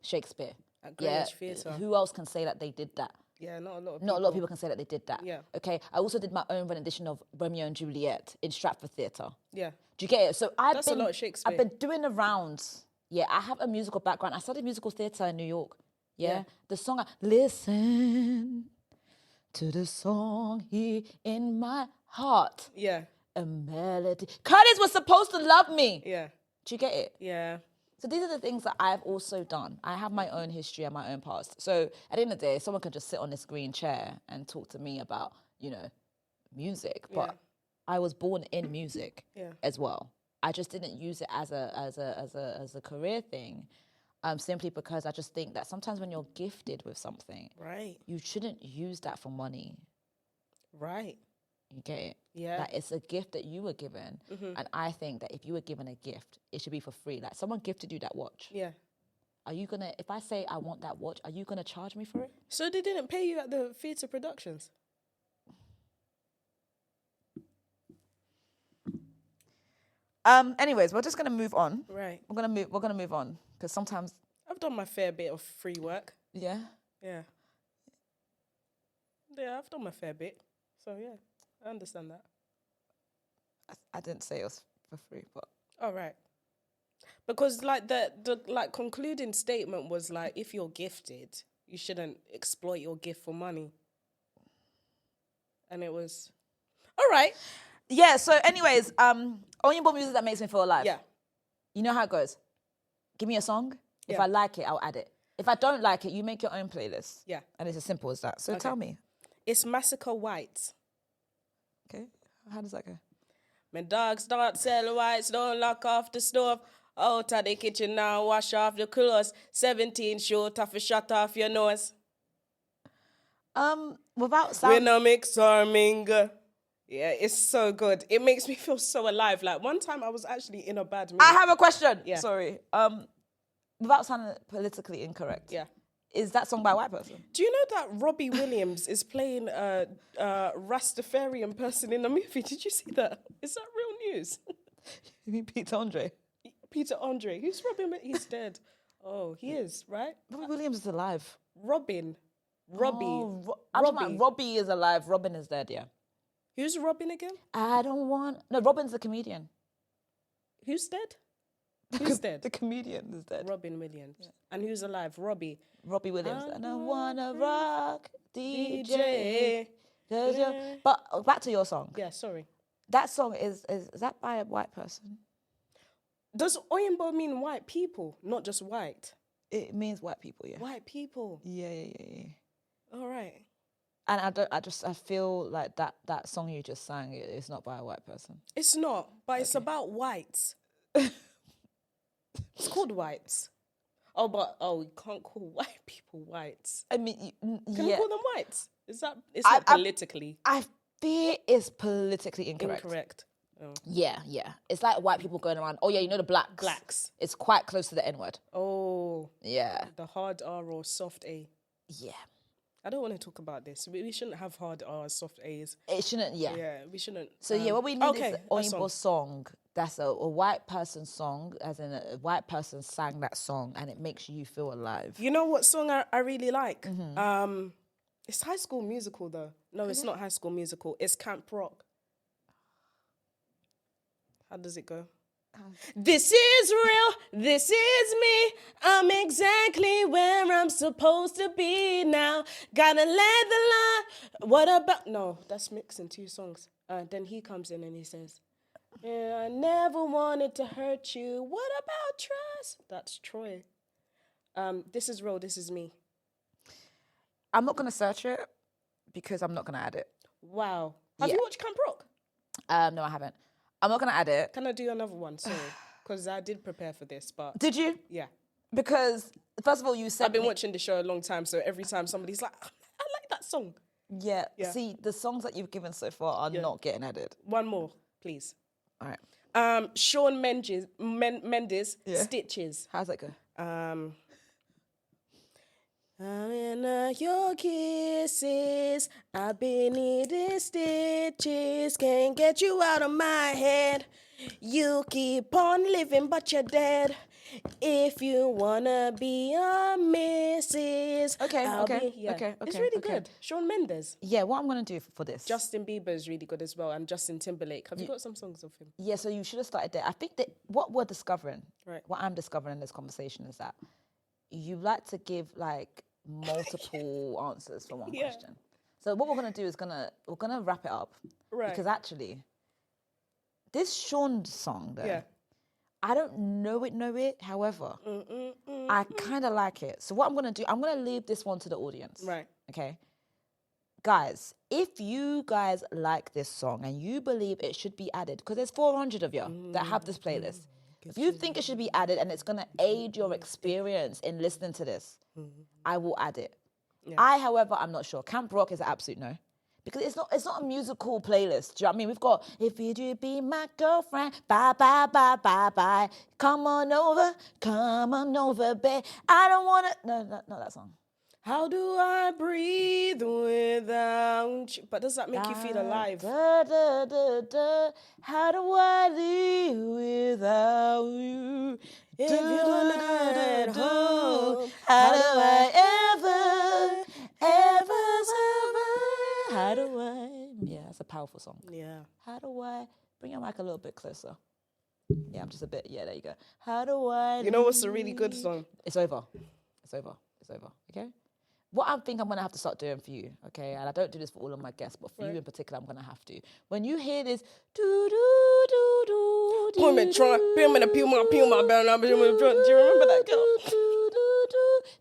S2: At Greenwich Theatre.
S1: Who else can say that they did that?
S2: Yeah, not a lot of people.
S1: Not a lot of people can say that they did that.
S2: Yeah.
S1: Okay. I also did my own rendition of Romeo and Juliet in Stratford Theatre.
S2: Yeah.
S1: Do you get it? So
S2: That's a lot of Shakespeare.
S1: I've been doing the rounds. Yeah, I have a musical background. I studied musical theatre in New York. Yeah. The song, listen to the song here in my heart.
S2: Yeah.
S1: A melody. Curtis was supposed to love me.
S2: Yeah.
S1: Do you get it?
S2: Yeah.
S1: So these are the things that I've also done. I have my own history and my own past. So at the end of the day, someone can just sit on this green chair and talk to me about, music. But I was born in music as well. I just didn't use it as a career thing, simply because I just think that sometimes when you're gifted with something,
S2: right,
S1: you shouldn't use that for money.
S2: Right.
S1: You get it?
S2: Yeah.
S1: Like it's a gift that you were given, and I think that if you were given a gift, it should be for free. Like someone gifted you that watch.
S2: Yeah.
S1: Are you gonna? If I say I want that watch, are you gonna charge me for it?
S2: So they didn't pay you at the theatre productions?
S1: Anyways, we're just gonna move on.
S2: Right.
S1: We're gonna move on because sometimes
S2: I've done my fair bit of free work.
S1: Yeah.
S2: Yeah. Yeah, I've done my fair bit. So yeah, I understand that.
S1: I didn't say it was for free, but
S2: all right. Because like the concluding statement was like, if you're gifted, you shouldn't exploit your gift for money. And it was all right.
S1: Yeah, so anyways, only more music that makes me feel alive.
S2: Yeah.
S1: You know how it goes. Give me a song. If I like it, I'll add it. If I don't like it, you make your own playlist.
S2: Yeah.
S1: And it's as simple as that. So tell me.
S2: It's Massacre White.
S1: Okay. How does that go?
S2: My dogs start sell whites, don't lock off the stove. Out of the kitchen now, wash off the clothes. 17 shoot off a shot off your nose.
S1: Without sound.
S2: When I mix arminga. Yeah, it's so good. It makes me feel so alive. Like one time I was actually in a bad mood.
S1: I have a question.
S2: Yeah.
S1: Sorry. Without sounding politically incorrect.
S2: Yeah.
S1: Is that song by a white person?
S2: Do you know that Robbie Williams is playing a Rastafarian person in a movie? Did you see that? Is that real news?
S1: You mean Peter Andre?
S2: Peter Andre. Who's Robin? He's dead. Oh, he is, right?
S1: Robbie Williams is alive.
S2: Robbie.
S1: Oh, Robbie is alive. Robin is dead, yeah.
S2: Who's Robin again?
S1: I don't want... No, Robin's the comedian.
S2: Who's dead? Who's dead?
S1: The comedian is dead.
S2: Robin Williams. Yeah. And who's alive? Robbie
S1: Williams.
S2: I
S1: And I wanna rock DJ.
S2: DJ.
S1: Yeah. But back to your song.
S2: Yeah, sorry.
S1: That song is that by a white person?
S2: Does Oyinbo mean white people, not just white?
S1: It means white people, yeah.
S2: White people.
S1: Yeah.
S2: All right.
S1: And I feel like that song you just sang is not by a white person.
S2: It's not, but it's about whites. It's called whites. Oh, you can't call white people whites.
S1: I mean,
S2: Can you call them whites? It's not politically.
S1: I fear it's politically incorrect.
S2: Incorrect. Oh.
S1: Yeah. It's like white people going around, oh yeah, you know the blacks.
S2: Blacks.
S1: It's quite close to the N-word.
S2: Oh.
S1: Yeah.
S2: The hard R or soft A.
S1: Yeah.
S2: I don't want to talk about this. We shouldn't have hard R's, soft A's.
S1: It shouldn't, yeah.
S2: Yeah, we shouldn't.
S1: So what we need is an Oyinbo song. That's a white person song, as in a white person sang that song, and it makes you feel alive.
S2: You know what song I really like? Mm-hmm. It's High School Musical, though. No, it's not High School Musical. It's Camp Rock. How does it go? This is real, this is me. I'm exactly where I'm supposed to be now. Gotta let the line. What about... No, that's mixing two songs. Then he comes in and he says, yeah, I never wanted to hurt you. What about trust? That's Troy. This is real, this is me.
S1: I'm not going to search it because I'm not going to add it.
S2: Wow. Have you watched Camp Rock?
S1: No, I haven't. I'm not going to add it.
S2: Can I do another one? Sorry. Because I did prepare for this, but...
S1: Did you?
S2: Yeah.
S1: Because, first of all, you said...
S2: I've been watching the show a long time, so every time somebody's like, I like that song.
S1: Yeah. See, the songs that you've given so far are not getting added.
S2: One more, please.
S1: All right.
S2: Shawn Mendes, Stitches.
S1: How's that go?
S2: I'm in your kisses. I've been needing stitches. Can't get you out of my head. You keep on living, but you're dead. If you wanna be a missus.
S1: Okay.
S2: It's really good. Shawn Mendes.
S1: Yeah, what I'm gonna do for this.
S2: Justin Bieber is really good as well, and Justin Timberlake. Have you got some songs of him?
S1: Yeah, so you should have started there. I think that what we're discovering,
S2: right?
S1: What I'm discovering in this conversation is that you like to give like multiple answers for one question. So what we're gonna do is we're gonna wrap it up,
S2: right?
S1: Because actually, this Shawn song though.
S2: Yeah.
S1: I don't know it. However, I kind of like it. So what I'm going to do, I'm going to leave this one to the audience.
S2: Right.
S1: Okay. Guys, if you guys like this song and you believe it should be added, because there's 400 of you that have this playlist. If you think it should be added and it's going to aid your experience in listening to this, I will add it. Yeah. However, I'm not sure. Camp Rock is an absolute no. Because it's not a musical playlist. Do you know what I mean? We've got, if you be my girlfriend, bye, bye, bye, bye, bye. Come on over, babe. I don't want to, no, not that song.
S2: How do I breathe without you? But does that make you feel alive?
S1: Da, da, da, da. How do I live without you?
S2: If you're not at home,
S1: how do I ever survive? How do I? Yeah, it's a powerful song.
S2: Yeah.
S1: How do I? Bring your mic a little bit closer. Yeah, I'm just a bit. Yeah, there you go. How do I?
S2: You know what's a really good song?
S1: It's over. Okay. What I think I'm gonna have to start doing for you, okay, and I don't do this for all of my guests, but for you in particular, I'm gonna have to. When you hear this, do do do do, do you remember
S2: that girl?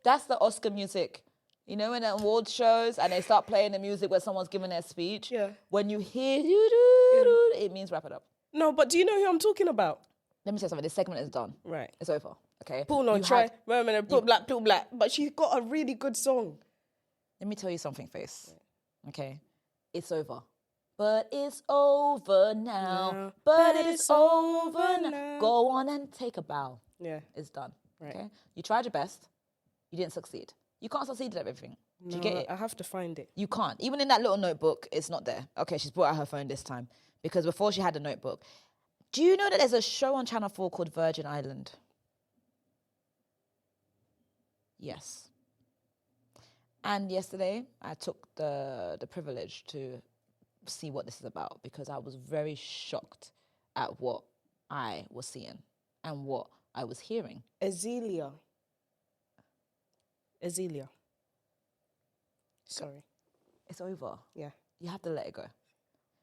S1: That's the Oscar music. You know, in the award shows and they start playing the music where someone's giving their speech.
S2: Yeah.
S1: When you hear do, it means wrap it up.
S2: No, but do you know who I'm talking about?
S1: Let me say something. This segment is done.
S2: Right.
S1: It's over. Okay.
S2: Pull no try. Put black. But she's got a really good song.
S1: Let me tell you something, Face. Okay? It's over. But it's over now.
S2: No,
S1: But it's over now. Go on and take a bow.
S2: Yeah.
S1: It's done.
S2: Right.
S1: Okay? You tried your best. You didn't succeed. You can't succeed at everything. Do you get it?
S2: I have to find it.
S1: You can't. Even in that little notebook, it's not there. Okay, she's brought out her phone this time. Because before she had a notebook. Do you know that there's a show on Channel 4 called Virgin Island? Yes. And yesterday, I took the privilege to see what this is about because I was very shocked at what I was seeing and what I was hearing.
S2: Azealia. Sorry.
S1: It's over.
S2: Yeah.
S1: You have to let it go.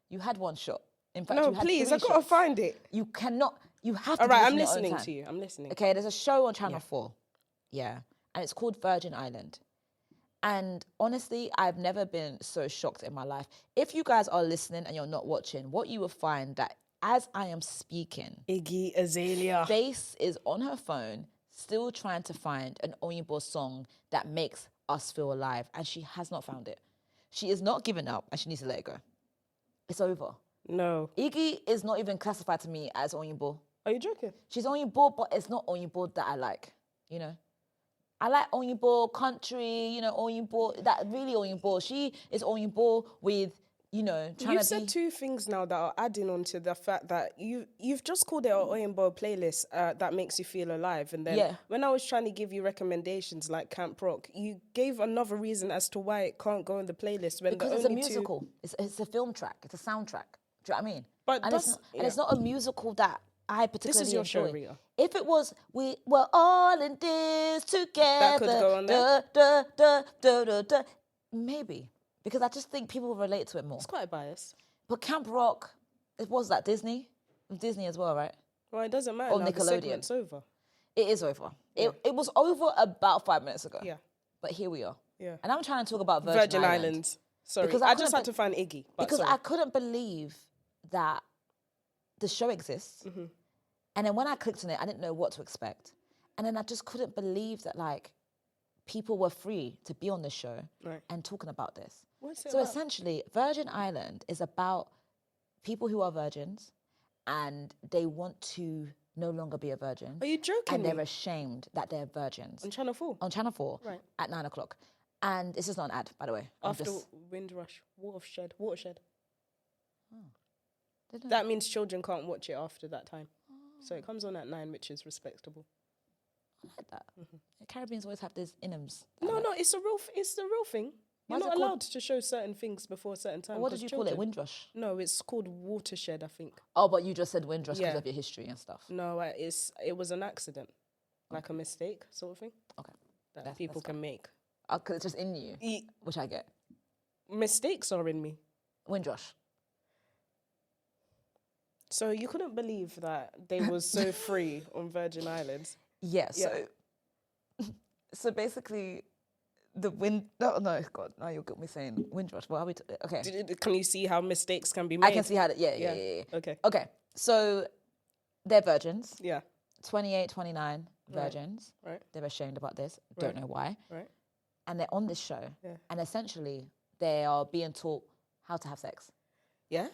S1: You had one shot. In fact,
S2: No,
S1: you had
S2: please,
S1: 3
S2: I gotta
S1: shots.
S2: find it.
S1: You cannot, you have to
S2: All
S1: do
S2: right,
S1: this
S2: I'm
S1: in your own
S2: listening
S1: time.
S2: to you. I'm listening.
S1: Okay, there's a show on Channel 4. Yeah. And it's called Virgin Island. And honestly, I've never been so shocked in my life. If you guys are listening and you're not watching, what you will find that as I am speaking,
S2: Iggy Azalea.
S1: Face is on her phone, still trying to find an Oyinbo song that makes us feel alive. And she has not found it. She is not giving up and she needs to let it go. It's over.
S2: No.
S1: Iggy is not even classified to me as Oyinbo.
S2: Are you joking?
S1: She's Oyinbo, but it's not Oyinbo that I like, you know? I like Oyinbo country, you know, Oyinbo, that really Oyinbo. She is Oyinbo with, you know, trying
S2: You've
S1: to
S2: said
S1: be...
S2: 2 things now that are adding on to the fact that you've just called it an Oyinbo playlist that makes you feel alive. And then when I was trying to give you recommendations like Camp Rock, you gave another reason as to why it can't go in the playlist. When
S1: Because
S2: the
S1: it's a
S2: only
S1: musical. It's a film track. It's a soundtrack. Do you know what I mean?
S2: But
S1: and,
S2: that's-
S1: and it's not a musical that I particularly
S2: This is your
S1: enjoy.
S2: show, Rita.
S1: If it was, we were all in this together.
S2: That could go on there?
S1: Maybe. Because I just think people will relate to it more.
S2: It's quite biased.
S1: But Camp Rock, it was that Disney? Disney as well, right?
S2: Well, it doesn't matter.
S1: Or
S2: Now the
S1: Nickelodeon.
S2: segment's over.
S1: It is over. It was over about 5 minutes ago.
S2: Yeah.
S1: But here we are.
S2: Yeah.
S1: And I'm trying to talk about
S2: Virgin
S1: Island.
S2: Islands. Sorry,
S1: Because
S2: I
S1: couldn't
S2: just had
S1: be-
S2: to find Iggy. But
S1: Because
S2: sorry.
S1: I couldn't believe that the show exists.
S2: Mm-hmm.
S1: And then when I clicked on it, I didn't know what to expect. And then I just couldn't believe that, like, people were free to be on this show and talking about this.
S2: What's it
S1: So
S2: about?
S1: essentially, Virgin Island is about people who are virgins and they want to no longer be a virgin.
S2: Are you joking
S1: And
S2: me?
S1: they're ashamed that they're virgins.
S2: On Channel 4?
S1: On Channel 4
S2: Right.
S1: at 9 o'clock. And this is not an ad, by the way. I'm
S2: After
S1: just-
S2: Windrush, Watershed.
S1: Didn't
S2: That means children can't watch it after that time. So it comes on at 9, which is respectable.
S1: I like that. The Caribbeans always have these inums.
S2: No, it's the real thing.
S1: Why
S2: You're
S1: is it
S2: not
S1: called-
S2: allowed to show certain things before a certain time.
S1: What did
S2: 'cause
S1: you call it?
S2: children-
S1: Windrush?
S2: No, it's called Watershed, I think.
S1: Oh, but you just said Windrush because
S2: Yeah.
S1: of your history and stuff.
S2: No, it was an accident, like a mistake sort of thing
S1: Okay.
S2: that people can make.
S1: Because it's just in you, which I get.
S2: Mistakes are in me.
S1: Windrush.
S2: So you couldn't believe that they was so free on Virgin Islands.
S1: Yeah, so basically, the wind... No, God, now you'll get me saying Windrush. What are we... Okay.
S2: Can you see how mistakes can be made?
S1: I can see how... Yeah.
S2: Okay.
S1: Okay, so they're virgins.
S2: Yeah.
S1: 28, 29 virgins.
S2: Right.
S1: They're ashamed about this. Don't know why.
S2: Right.
S1: And they're on this show.
S2: Yeah.
S1: And essentially, they are being taught how to have sex.
S2: Yeah.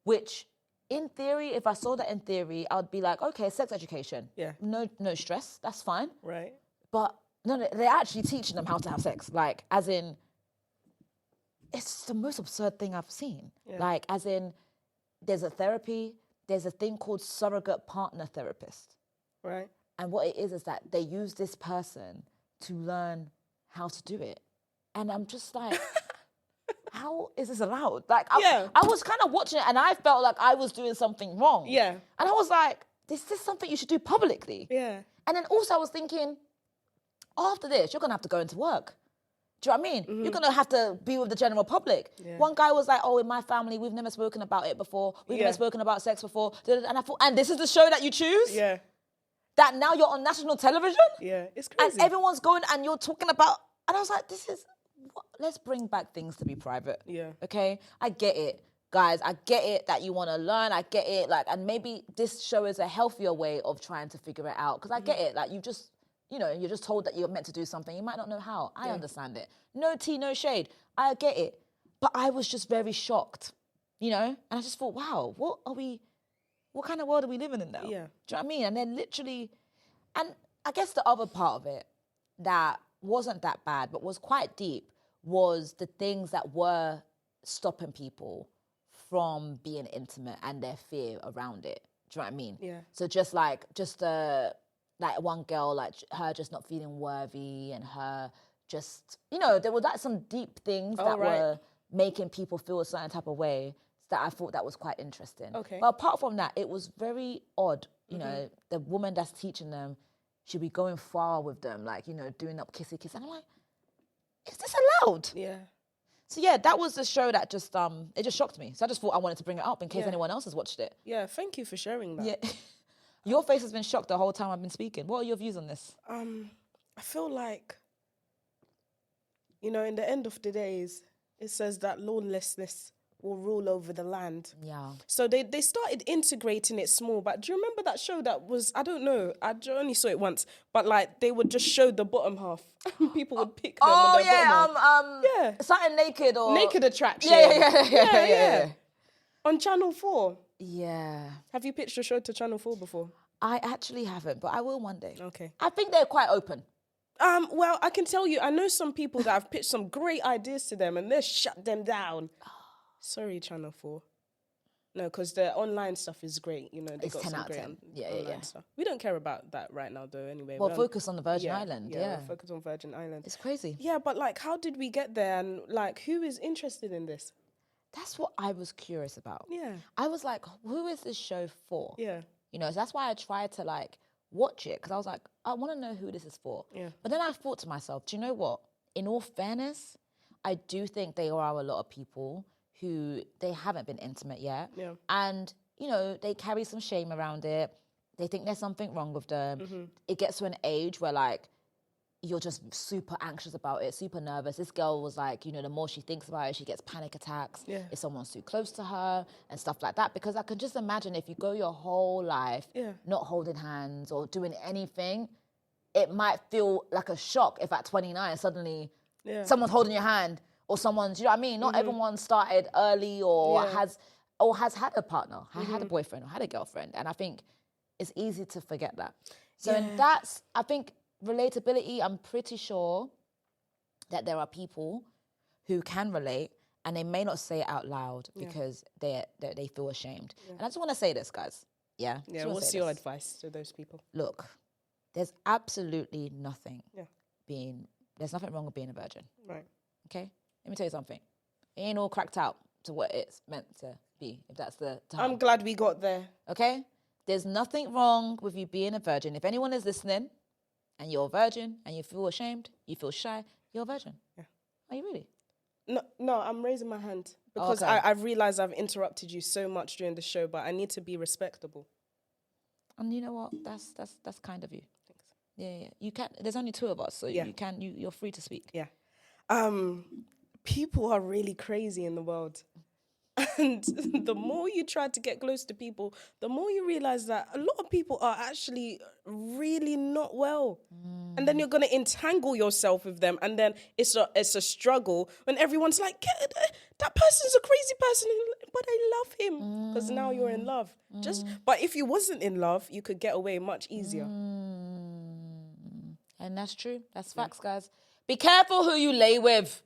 S1: Which, in theory, if I saw that in theory, I would be like, okay, sex education.
S2: Yeah.
S1: No stress. That's fine.
S2: Right.
S1: But no, they're actually teaching them how to have sex. Like, as in, it's the most absurd thing I've seen.
S2: Yeah.
S1: Like, as in, there's a therapy, there's a thing called surrogate partner therapist.
S2: Right.
S1: And what it is that they use this person to learn how to do it. And I'm just like, how is this allowed? Like, I was kind of watching it and I felt like I was doing something wrong.
S2: Yeah.
S1: And I was like, is this something you should do publicly?
S2: Yeah.
S1: And then also I was thinking, after this, you're going to have to go into work. Do you know what I mean? You're going to have to be with the general public.
S2: Yeah.
S1: One guy was like, oh, in my family, we've never spoken about it before. We've never spoken about sex before. And I thought, and this is the show that you choose?
S2: Yeah.
S1: That now you're on national television?
S2: Yeah. It's crazy.
S1: And everyone's going and you're talking about... And I was like, let's bring back things to be private.
S2: Yeah.
S1: Okay? I get it. Guys, I get it that you want to learn. I get it. Like, and maybe this show is a healthier way of trying to figure it out. Because I get it. Like, you know, you're just told that you're meant to do something. You might not know how. I understand it. No tea, no shade. I get it. But I was just very shocked, you know? And I just thought, wow, what kind of world are we living in now?
S2: Yeah.
S1: Do you know what I mean? And then literally, and I guess the other part of it that wasn't that bad, but was quite deep, was the things that were stopping people from being intimate and their fear around it. Do you know what I mean?
S2: Yeah.
S1: So just like one girl, like her just not feeling worthy, and her just, you know, there were like some deep things that were making people feel a certain type of way, that I thought that was quite interesting.
S2: Okay.
S1: But apart from that, it was very odd. You know, the woman that's teaching them should be going far with them, like, you know, doing up kissy kiss. And I'm like, is this allowed?
S2: Yeah.
S1: So yeah, that was the show that just it just shocked me. So I just thought I wanted to bring it up in case anyone else has watched it.
S2: Yeah, thank you for sharing that.
S1: Yeah. Your face has been shocked the whole time I've been speaking. What are your views on this?
S2: I feel like, you know, in the end of the days, it says that lawlessness will rule over the land.
S1: Yeah.
S2: So they started integrating it small. But do you remember that show that was, I don't know, I only saw it once, but like they would just show the bottom half. People would pick them on their bottom half. Yeah.
S1: Something naked or...
S2: Naked Attraction.
S1: Yeah.
S2: On Channel 4.
S1: Yeah.
S2: Have you pitched a show to Channel 4 before?
S1: I actually haven't, but I will one day.
S2: Okay.
S1: I think they're quite open.
S2: Well, I can tell you, I know some people that have pitched some great ideas to them and they've shut them down. Sorry, Channel 4. No, because the online stuff is great. You know, they
S1: It's
S2: got
S1: 10
S2: some
S1: out of
S2: great
S1: 10.
S2: online stuff. We don't care about that right now, though, anyway.
S1: Well, focus on the Virgin
S2: yeah,
S1: Island,
S2: Yeah, we'll focus on Virgin Island.
S1: It's crazy.
S2: Yeah, but like, how did we get there? And like, who is interested in this?
S1: That's what I was curious about.
S2: Yeah.
S1: I was like, who is this show for?
S2: Yeah.
S1: You know, so that's why I tried to like watch it, because I was like, I want to know who this is for.
S2: Yeah.
S1: But then I thought to myself, do you know what? In all fairness, I do think there are a lot of people who they haven't been intimate yet.
S2: Yeah.
S1: And, you know, they carry some shame around it. They think there's something wrong with them. It gets to an age where like, you're just super anxious about it, super nervous. This girl was like, you know, the more she thinks about it, she gets panic attacks.
S2: Yeah.
S1: If someone's too close to her and stuff like that. Because I can just imagine if you go your whole life not holding hands or doing anything, it might feel like a shock if at 29 suddenly someone's holding your hand or someone's, you know what I mean? Not everyone started early or has had a partner, had a boyfriend or had a girlfriend. And I think it's easy to forget that. So and that's, I think, relatability, I'm pretty sure that there are people who can relate and they may not say it out loud because they feel ashamed. And I just want to say this, guys. Yeah?
S2: Yeah, what's your advice to those people?
S1: Look, there's absolutely nothing there's nothing wrong with being a virgin.
S2: Right.
S1: Okay? Let me tell you something. It ain't all cracked out to what it's meant to be, if that's the term.
S2: I'm glad we got there.
S1: Okay? There's nothing wrong with you being a virgin. If anyone is listening, and you're a virgin, and you feel ashamed, you feel shy, you're a virgin. Yeah. Are you really?
S2: No, I'm raising my hand because I've realised I've interrupted you so much during the show, but I need to be respectable.
S1: And you know what? That's kind of you. Thanks. Yeah. You can. There's only two of us, so you're free to speak.
S2: Yeah. People are really crazy in the world. And the more you try to get close to people, the more you realize that a lot of people are actually really not well. And then you're going to entangle yourself with them. And then it's a struggle when everyone's like, that person's a crazy person, but I love him. Because now you're in love. But if you wasn't in love, you could get away much easier.
S1: And that's true. That's facts, guys. Be careful who you lay with.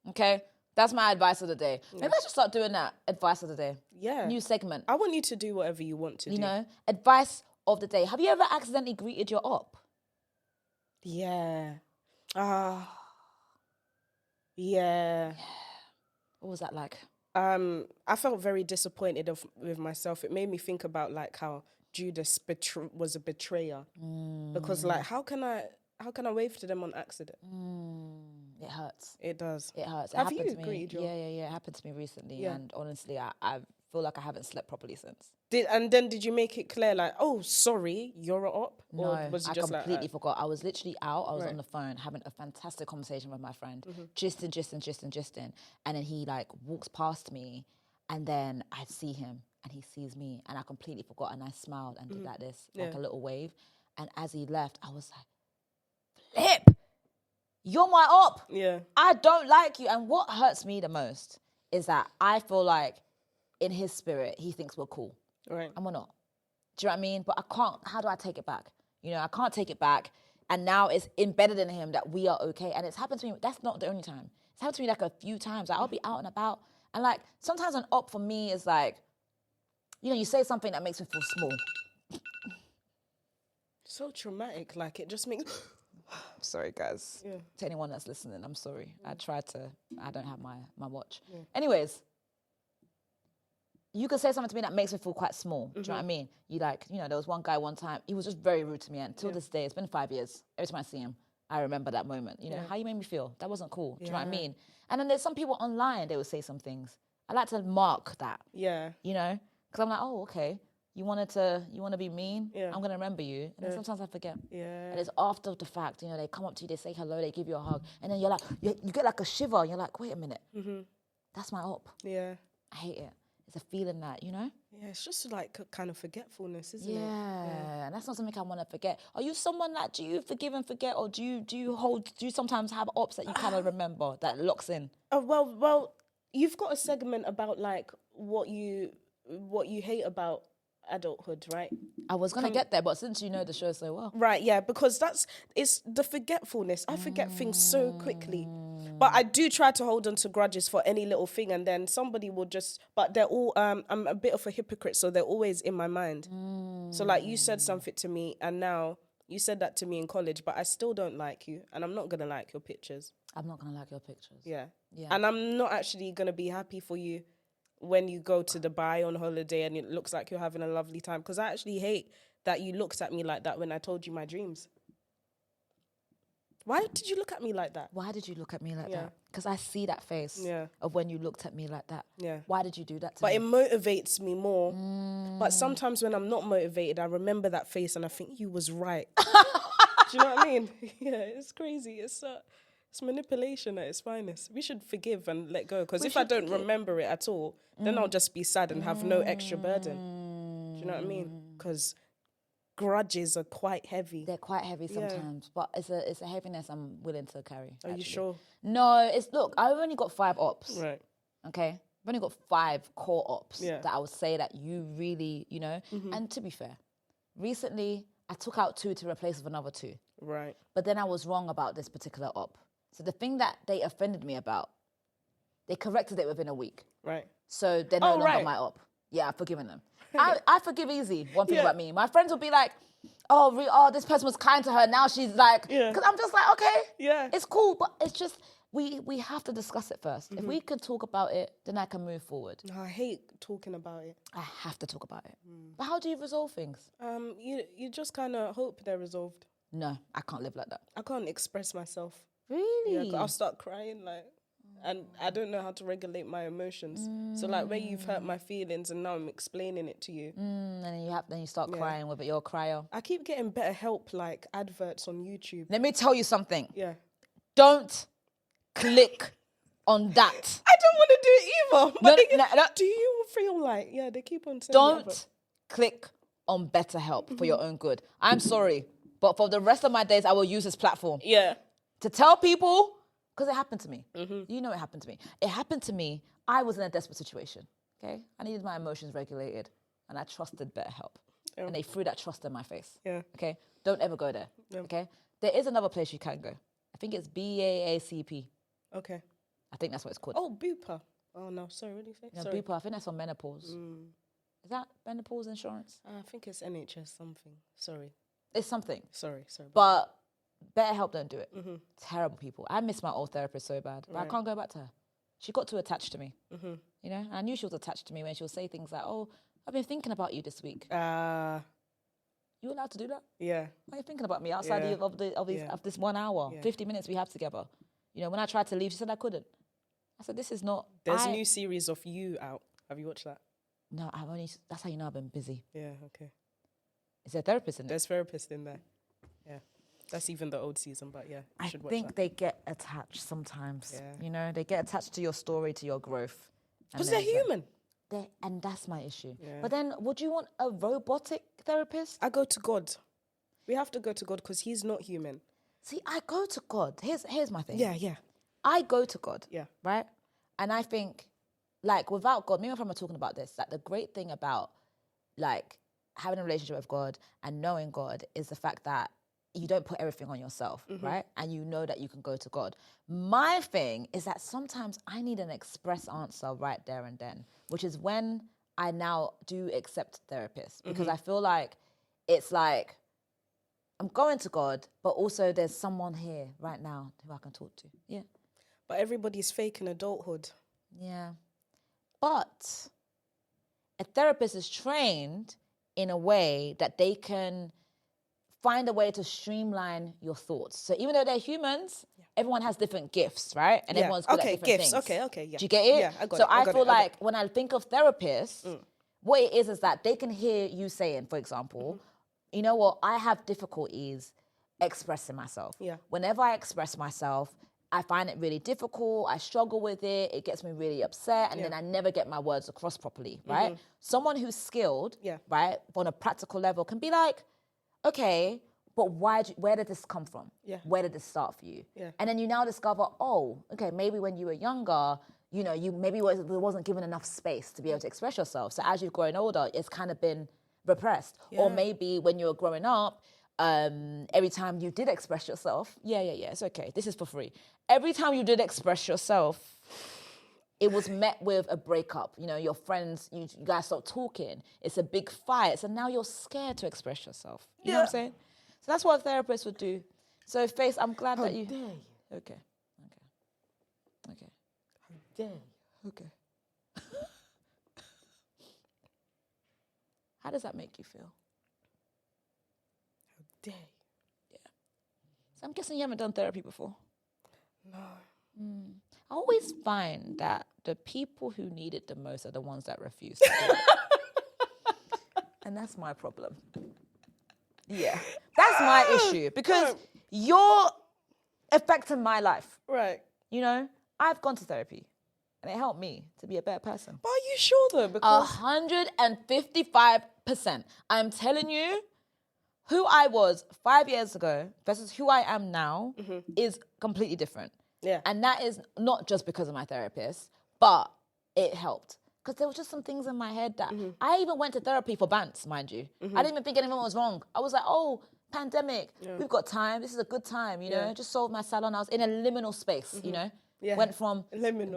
S1: Okay? That's my advice of the day. Maybe I should start doing that. Advice of the day.
S2: Yeah.
S1: New segment.
S2: I want you to do whatever you want to do.
S1: You know, advice of the day. Have you ever accidentally greeted your op?
S2: Yeah. Yeah.
S1: What was that like?
S2: I felt very disappointed with myself. It made me think about like how Judas was a betrayer. Because like, how can I wave to them on accident?
S1: It hurts.
S2: It does.
S1: It hurts.
S2: Have you agreed?
S1: Yeah. It happened to me recently, and honestly, I feel like I haven't slept properly since.
S2: Did you make it clear like, oh, sorry, you're a op?
S1: No,
S2: or was it
S1: I
S2: just
S1: completely forgot. I was literally out. I was on the phone having a fantastic conversation with my friend, gisting, and then he like walks past me, and then I see him, and he sees me, and I completely forgot, and I smiled and did like this, like a little wave, and as he left, I was like, flip. You're my op.
S2: Yeah.
S1: I don't like you. And what hurts me the most is that I feel like in his spirit, he thinks we're cool.
S2: Right.
S1: And we're not. Do you know what I mean? But I can't, how do I take it back? You know, I can't take it back. And now it's embedded in him that we are okay. And it's happened to me, that's not the only time. It's happened to me like a few times. Like, I'll be out and about. And like, sometimes an op for me is like, you know, you say something that makes me feel small.
S2: So traumatic. Like, it just makes...
S1: Sorry, guys.
S2: Yeah.
S1: To anyone that's listening, I'm sorry. I don't have my watch. Yeah. Anyways, you could say something to me that makes me feel quite small. Do you know what I mean? You like, you know, there was one guy one time, he was just very rude to me. And till this day, it's been 5 years. Every time I see him, I remember that moment. You know, how you made me feel. That wasn't cool. Do you know what I mean? And then there's some people online, they would say some things. I like to mark that.
S2: Yeah.
S1: You know? Because I'm like, oh, okay. You want to be mean?
S2: Yeah.
S1: I'm going to remember you. And then sometimes I forget.
S2: Yeah.
S1: And it's after the fact, you know, they come up to you, they say hello, they give you a hug. And then you're like, you get like a shiver. And you're like, wait a minute. That's my op.
S2: Yeah.
S1: I hate it. It's a feeling that, you know?
S2: Yeah, it's just like a kind of forgetfulness, isn't it?
S1: Yeah, and that's not something I want to forget. Are you someone that, do you forgive and forget, or do you sometimes have ops that you kind of remember, that locks in?
S2: Well, you've got a segment about like what you hate about adulthood, right?
S1: I was going to get there, but since you know the show so well.
S2: Right, yeah, because it's the forgetfulness. I forget things so quickly. But I do try to hold on to grudges for any little thing, and then somebody will just, but they're all, I'm a bit of a hypocrite, so they're always in my mind. So like, you said something to me, and now you said that to me in college, but I still don't like you, and I'm not going to like your pictures.
S1: I'm not going to like your pictures.
S2: Yeah.
S1: Yeah.
S2: And I'm not actually going to be happy for you when you go to Dubai on holiday and it looks like you're having a lovely time. Because I actually hate that you looked at me like that when I told you my dreams. Why did you look at me like that?
S1: Why did you look at me like that? Because I see that face of when you looked at me like that.
S2: Yeah.
S1: Why did you do that to
S2: But
S1: me?
S2: it motivates me more. But sometimes when I'm not motivated, I remember that face and I think you was right. Do you know what I mean? Yeah, it's crazy. It's manipulation at its finest. We should forgive and let go. Because if I don't remember it at all, then I'll just be sad and have no extra burden. Do you know what I mean? Because grudges are quite heavy.
S1: They're quite heavy sometimes, but it's a heaviness I'm willing to carry.
S2: Are you sure?
S1: No, look, I've only got 5 ops.
S2: Right.
S1: Okay? I've only got 5 core ops
S2: Yeah.
S1: that I would say that you really, you know. And to be fair, recently I took out 2 to replace with another 2.
S2: Right.
S1: But then I was wrong about this particular op. So the thing that they offended me about, they corrected it within a week.
S2: Right.
S1: So they're no longer my op. Yeah, I've forgiven them. I forgive easy. One thing about me. My friends will be like, oh, this person was kind to her. Now she's like, because I'm just like, okay, it's cool. But it's just, we have to discuss it first. If we can talk about it, then I can move forward.
S2: No, I hate talking about it.
S1: I have to talk about it. But how do you resolve things?
S2: You just kind of hope they're resolved.
S1: No, I can't live like that.
S2: I can't express myself.
S1: Really?
S2: Yeah, I'll start crying and I don't know how to regulate my emotions. So like where you've hurt my feelings and now I'm explaining it to you.
S1: And then you start crying with it. You're a crier.
S2: I keep getting better help, like adverts on YouTube.
S1: Let me tell you something.
S2: Yeah.
S1: Don't click on that.
S2: I don't want to do it either. But
S1: No.
S2: do you feel like, they keep on saying
S1: Don't click on BetterHelp for your own good. I'm sorry, but for the rest of my days, I will use this platform.
S2: Yeah.
S1: To tell people, because it happened to me. You know it happened to me. It happened to me. I was in a desperate situation, okay? I needed my emotions regulated, and I trusted BetterHelp.
S2: Yeah.
S1: And they threw that trust in my face,
S2: Yeah.
S1: okay? Don't ever go there, okay? There is another place you can go. I think it's BAACP.
S2: Okay.
S1: I think that's what it's called.
S2: Oh, Bupa. Oh, no, sorry, what did you say?
S1: No,
S2: Sorry.
S1: Bupa, I think that's for menopause. Is that menopause insurance?
S2: I think it's NHS something. Sorry.
S1: It's something.
S2: Sorry.
S1: But BetterHelp don't do it. Terrible people. I miss my old therapist so bad, but I can't go back to her. She got too attached to me. You know, and I knew she was attached to me when she would say things like, "Oh, I've been thinking about you this week." You allowed to do that?
S2: Yeah.
S1: Why are you thinking about me outside of this 1 hour, 50 minutes we have together? You know, when I tried to leave, she said I couldn't. I said, "This is not."
S2: There's a new series of You out. Have you watched that?
S1: No, that's how you know I've been busy.
S2: Yeah. Okay.
S1: Is there a therapist in it?
S2: There's therapists in there. Yeah. That's even the old season, but yeah, you should watch
S1: think
S2: that.
S1: they get attached sometimes.
S2: Yeah.
S1: You know, they get attached to your story, to your growth.
S2: Because they're human.
S1: And that's my issue.
S2: Yeah.
S1: But then, would you want a robotic therapist?
S2: I go to God. We have to go to God because he's not human.
S1: See, I go to God. Here's my thing.
S2: Yeah.
S1: I go to God.
S2: Yeah.
S1: Right? And I think, like, without God, me and my friend were talking about this, that the great thing about, like, having a relationship with God and knowing God is the fact that you don't put everything on yourself, right? And you know that you can go to God. My thing is that sometimes I need an express answer right there and then, which is when I now do accept therapists, because I feel like it's like, I'm going to God, but also there's someone here right now who I can talk to. Yeah.
S2: But everybody's faking adulthood.
S1: Yeah. But a therapist is trained in a way that they can find a way to streamline your thoughts. So even though they're humans, everyone has different gifts, right? And everyone's good at different
S2: gifts.
S1: things.
S2: Okay, yeah.
S1: Do you get it?
S2: Yeah, I got
S1: so
S2: it. I
S1: feel
S2: got
S1: like
S2: it.
S1: when I think of therapists, what it is that they can hear you saying, for example, you know what, I have difficulties expressing myself.
S2: Yeah.
S1: Whenever I express myself, I find it really difficult. I struggle with it. It gets me really upset. And then I never get my words across properly, right? Someone who's skilled, right, on a practical level can be like, okay, but where did this come from?
S2: Yeah.
S1: Where did this start for you?
S2: Yeah.
S1: And then you now discover, oh, okay, maybe when you were younger, you know, you maybe wasn't given enough space to be able to express yourself. So as you've grown older, it's kind of been repressed.
S2: Yeah.
S1: Or maybe when you were growing up, every time you did express yourself, it's okay. This is for free. Every time you did express yourself, it was met with a breakup. You know, your friends, you guys start talking. It's a big fight. So now you're scared to express yourself. You know what I'm saying? So that's what a therapist would do. So, Faith, I'm glad that you...
S2: Dare you?
S1: Okay.
S2: How dare you?
S1: Okay. How does that make you feel?
S2: How dare you?
S1: So I'm guessing you haven't done therapy before.
S2: No.
S1: I always find that the people who need it the most are the ones that refuse to do it. And that's my problem. Yeah. That's my issue, because you're affecting my life.
S2: Right.
S1: You know, I've gone to therapy and it helped me to be a better person.
S2: But are you sure though? Because
S1: 155%. I'm telling you, who I was 5 years ago versus who I am now is completely different.
S2: Yeah.
S1: And that is not just because of my therapist, but it helped. Because there was just some things in my head that I even went to therapy for bants, mind you. I didn't even think anything was wrong. I was like, oh, pandemic, we've got time. This is a good time, you know. Just sold my salon. I was in a liminal space, you know.
S2: Yeah.
S1: Went from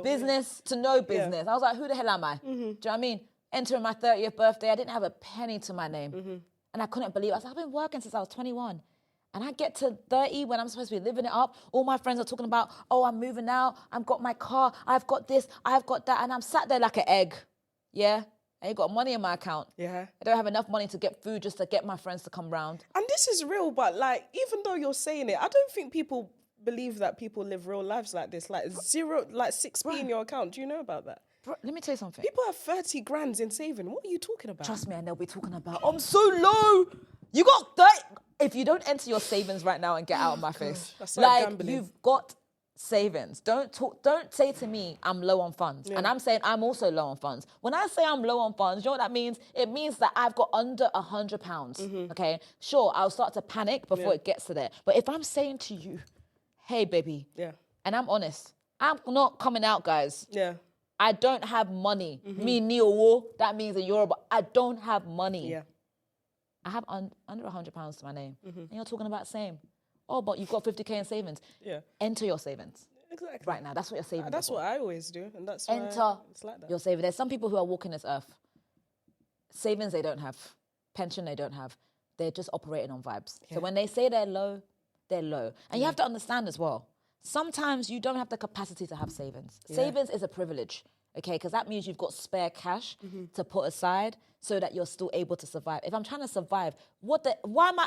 S1: business to no business. I was like, who the hell am I? Do you know what I mean? Entering my 30th birthday, I didn't have a penny to my name. And I couldn't believe it. I was like, I've been working since I was 21. And I get to 30 when I'm supposed to be living it up. All my friends are talking about, oh, I'm moving out. I've got my car. I've got this. I've got that. And I'm sat there like an egg. Yeah? I ain't got money in my account.
S2: Yeah.
S1: I don't have enough money to get food just to get my friends to come round.
S2: And this is real, but like, even though you're saying it, I don't think people believe that people live real lives like this. Like 6p in your account. Do you know about that?
S1: Bro, let me tell you something.
S2: People have 30 grand in saving. What are you talking about?
S1: Trust me, and they'll be talking about, I'm so low. You got 30. If you don't enter your savings right now and get out of my face,
S2: that's like gambling.
S1: You've got savings. Don't say to me, I'm low on funds. And I'm saying I'm also low on funds. When I say I'm low on funds, you know what that means? It means that I've got under £100, okay? Sure, I'll start to panic before it gets to there. But if I'm saying to you, hey, baby, and I'm honest, I'm not coming out, guys.
S2: Yeah.
S1: I don't have money. Me, Neo, that means in Yoruba, I don't have money.
S2: Yeah.
S1: I have under £100 to my name. And you're talking about same. Oh, but you've got 50k in savings.
S2: Yeah.
S1: Enter your savings.
S2: Exactly.
S1: Right now, that's what you're saving.
S2: That's what I always do. And that's why
S1: Enter
S2: it's like that.
S1: your savings. There's some people who are walking this earth. Savings they don't have. Pension they don't have. They're just operating on vibes. So when they say they're low, they're low. And you have to understand as well, sometimes you don't have the capacity to have savings. Savings is a privilege, okay? Because that means you've got spare cash to put aside so that you're still able to survive. If I'm trying to survive, why am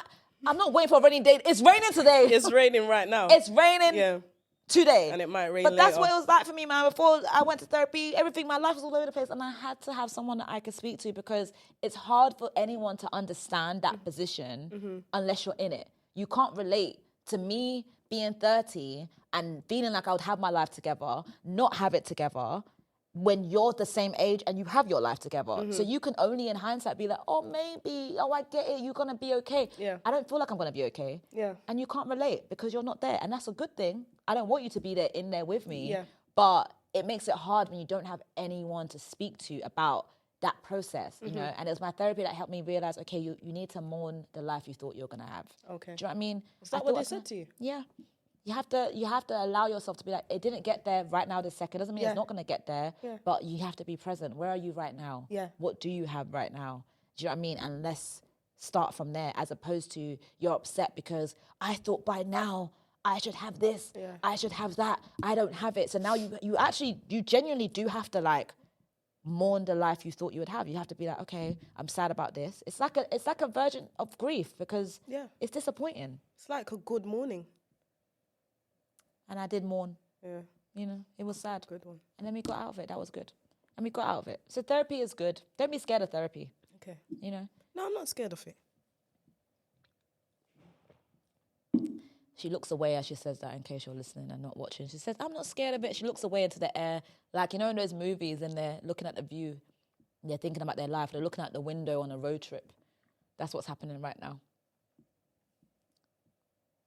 S1: I'm not waiting for a rainy day. It's raining today.
S2: It's raining right now.
S1: It's raining today.
S2: And it might rain
S1: But that's
S2: later.
S1: what it was like for me, man. Before I went to therapy, everything, my life was all over the place. And I had to have someone that I could speak to, because it's hard for anyone to understand that position unless you're in it. You can't relate to me being 30 and feeling like I would have my life together, not have it together, when you're the same age and you have your life together. So you can only in hindsight be like, oh, maybe, oh, I get it, you're going to be okay.
S2: Yeah.
S1: I don't feel like I'm going to be okay.
S2: Yeah.
S1: And you can't relate because you're not there. And that's a good thing. I don't want you to be there in there with me.
S2: Yeah.
S1: But it makes it hard when you don't have anyone to speak to about that process, you know? And it was my therapy that helped me realize, okay, you need to mourn the life you thought you were going to have.
S2: Okay.
S1: Do you know what I mean?
S2: Is that
S1: I
S2: what
S1: thought
S2: they said to you?
S1: Yeah. You have to allow yourself to be like, it didn't get there right now this second. Doesn't mean it's not going to get there, but you have to be present. Where are you right now?
S2: Yeah.
S1: What do you have right now? Do you know what I mean? And let's start from there, as opposed to you're upset because I thought by now I should have this, I should have that. I don't have it. So now you genuinely do have to like mourn the life you thought you would have. You have to be like, okay, I'm sad about this. It's like a version of grief because it's disappointing.
S2: It's like a good morning.
S1: And I did mourn.
S2: Yeah.
S1: You know, it was sad.
S2: Good one.
S1: And then we got out of it. That was good. And we got out of it. So therapy is good. Don't be scared of therapy.
S2: Okay.
S1: You know?
S2: No, I'm not scared of it.
S1: She looks away as she says that, in case you're listening and not watching. She says, I'm not scared of it. She looks away into the air. Like, you know, in those movies and they're looking at the view. They're thinking about their life. They're looking out the window on a road trip. That's what's happening right now.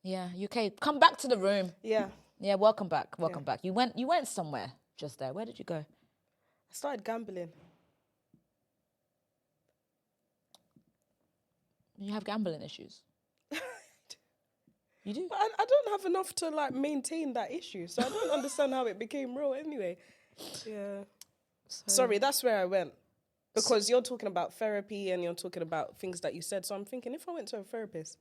S1: Yeah, UK, come back to the room.
S2: Yeah.
S1: Yeah, welcome back. Welcome back. You went somewhere just there. Where did you go?
S2: I started gambling.
S1: You have gambling issues. You do?
S2: But I don't have enough to like maintain that issue, so I don't understand how it became real anyway. Yeah. Sorry, that's where I went. Because you're talking about therapy and you're talking about things that you said. So I'm thinking, if I went to a therapist,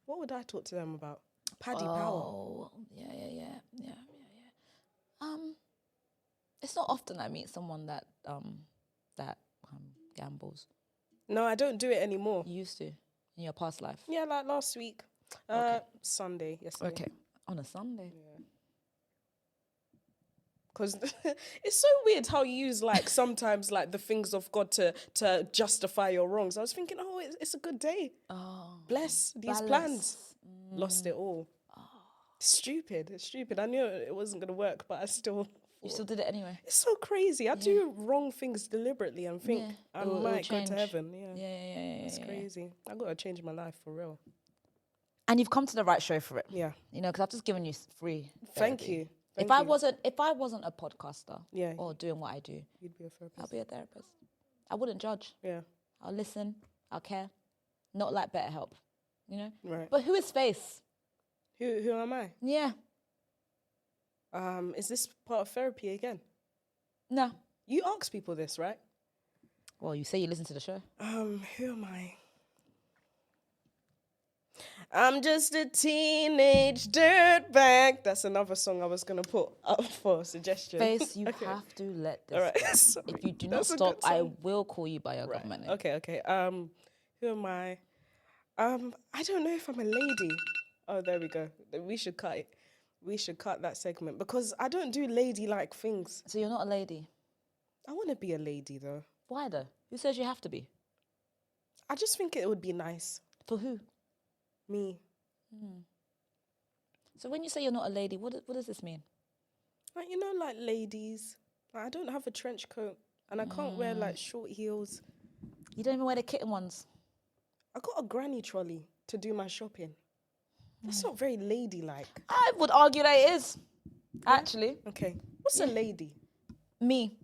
S2: what would I talk to them about? Paddy Power.
S1: Oh, yeah. It's not often I meet someone that gambles.
S2: No, I don't do it anymore.
S1: You used to in your past life.
S2: Yeah, like last week. Sunday, yesterday.
S1: Okay, on a Sunday.
S2: Yeah. Because it's so weird how you use like sometimes like the things of God to justify your wrongs. I was thinking, oh, it's a good day.
S1: Oh,
S2: Bless these
S1: balance.
S2: plans. Lost it all. Oh. Stupid. It's stupid. I knew it wasn't going to work, but I still...
S1: You still did it anyway.
S2: It's so crazy. I do wrong things deliberately and think I might go
S1: change.
S2: to heaven.
S1: Yeah.
S2: It's crazy. I got to change my life for real.
S1: And you've come to the right show for it.
S2: Yeah.
S1: You know, because I've just given you free
S2: Thank
S1: therapy.
S2: you.
S1: If I wasn't a podcaster or doing what I do,
S2: you'd be a therapist.
S1: I'll be a therapist. I wouldn't judge.
S2: Yeah.
S1: I'll listen. I'll care. Not like BetterHelp, you know?
S2: Right.
S1: But who is Face?
S2: Who am I?
S1: Yeah.
S2: Is this part of therapy again?
S1: No.
S2: You ask people this, right?
S1: Well, you say you listen to the show.
S2: Who am I? I'm just a teenage dirtbag. That's another song I was going to put up for suggestion.
S1: Face, you have to let this
S2: All right.
S1: go. If you do not stop, I will call you by your government name.
S2: Okay. Who am I? I don't know if I'm a lady. Oh, there we go. We should cut it. We should cut that segment because I don't do ladylike things.
S1: So you're not a lady?
S2: I want to be a lady, though.
S1: Why, though? Who says you have to be?
S2: I just think it would be nice.
S1: For who?
S2: Me.
S1: So when you say you're not a lady, what does this mean?
S2: Like, you know, like ladies. Like, I don't have a trench coat and I can't wear like short heels.
S1: You don't even wear the kitten ones.
S2: I got a granny trolley to do my shopping. That's not very ladylike.
S1: I would argue that it is, actually.
S2: Okay. What's a lady?
S1: Me.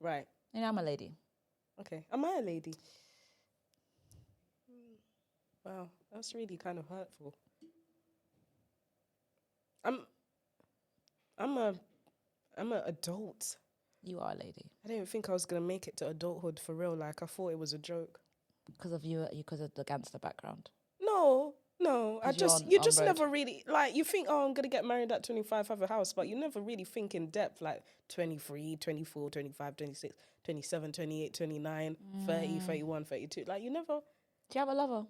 S2: Right.
S1: You know, I'm a lady.
S2: Okay. Am I a lady? Wow. That's really kind of hurtful. I'm an adult.
S1: You are a lady.
S2: I didn't think I was gonna make it to adulthood for real. Like I thought it was a joke.
S1: Because of because of the gangster background.
S2: No. You just never really like you think, oh, I'm gonna get married at 25, have a house, but you never really think in depth like 23, 24, 25, 26, 27, 28, 29, 30, 31, 32. Like you never.
S1: Do you have a lover?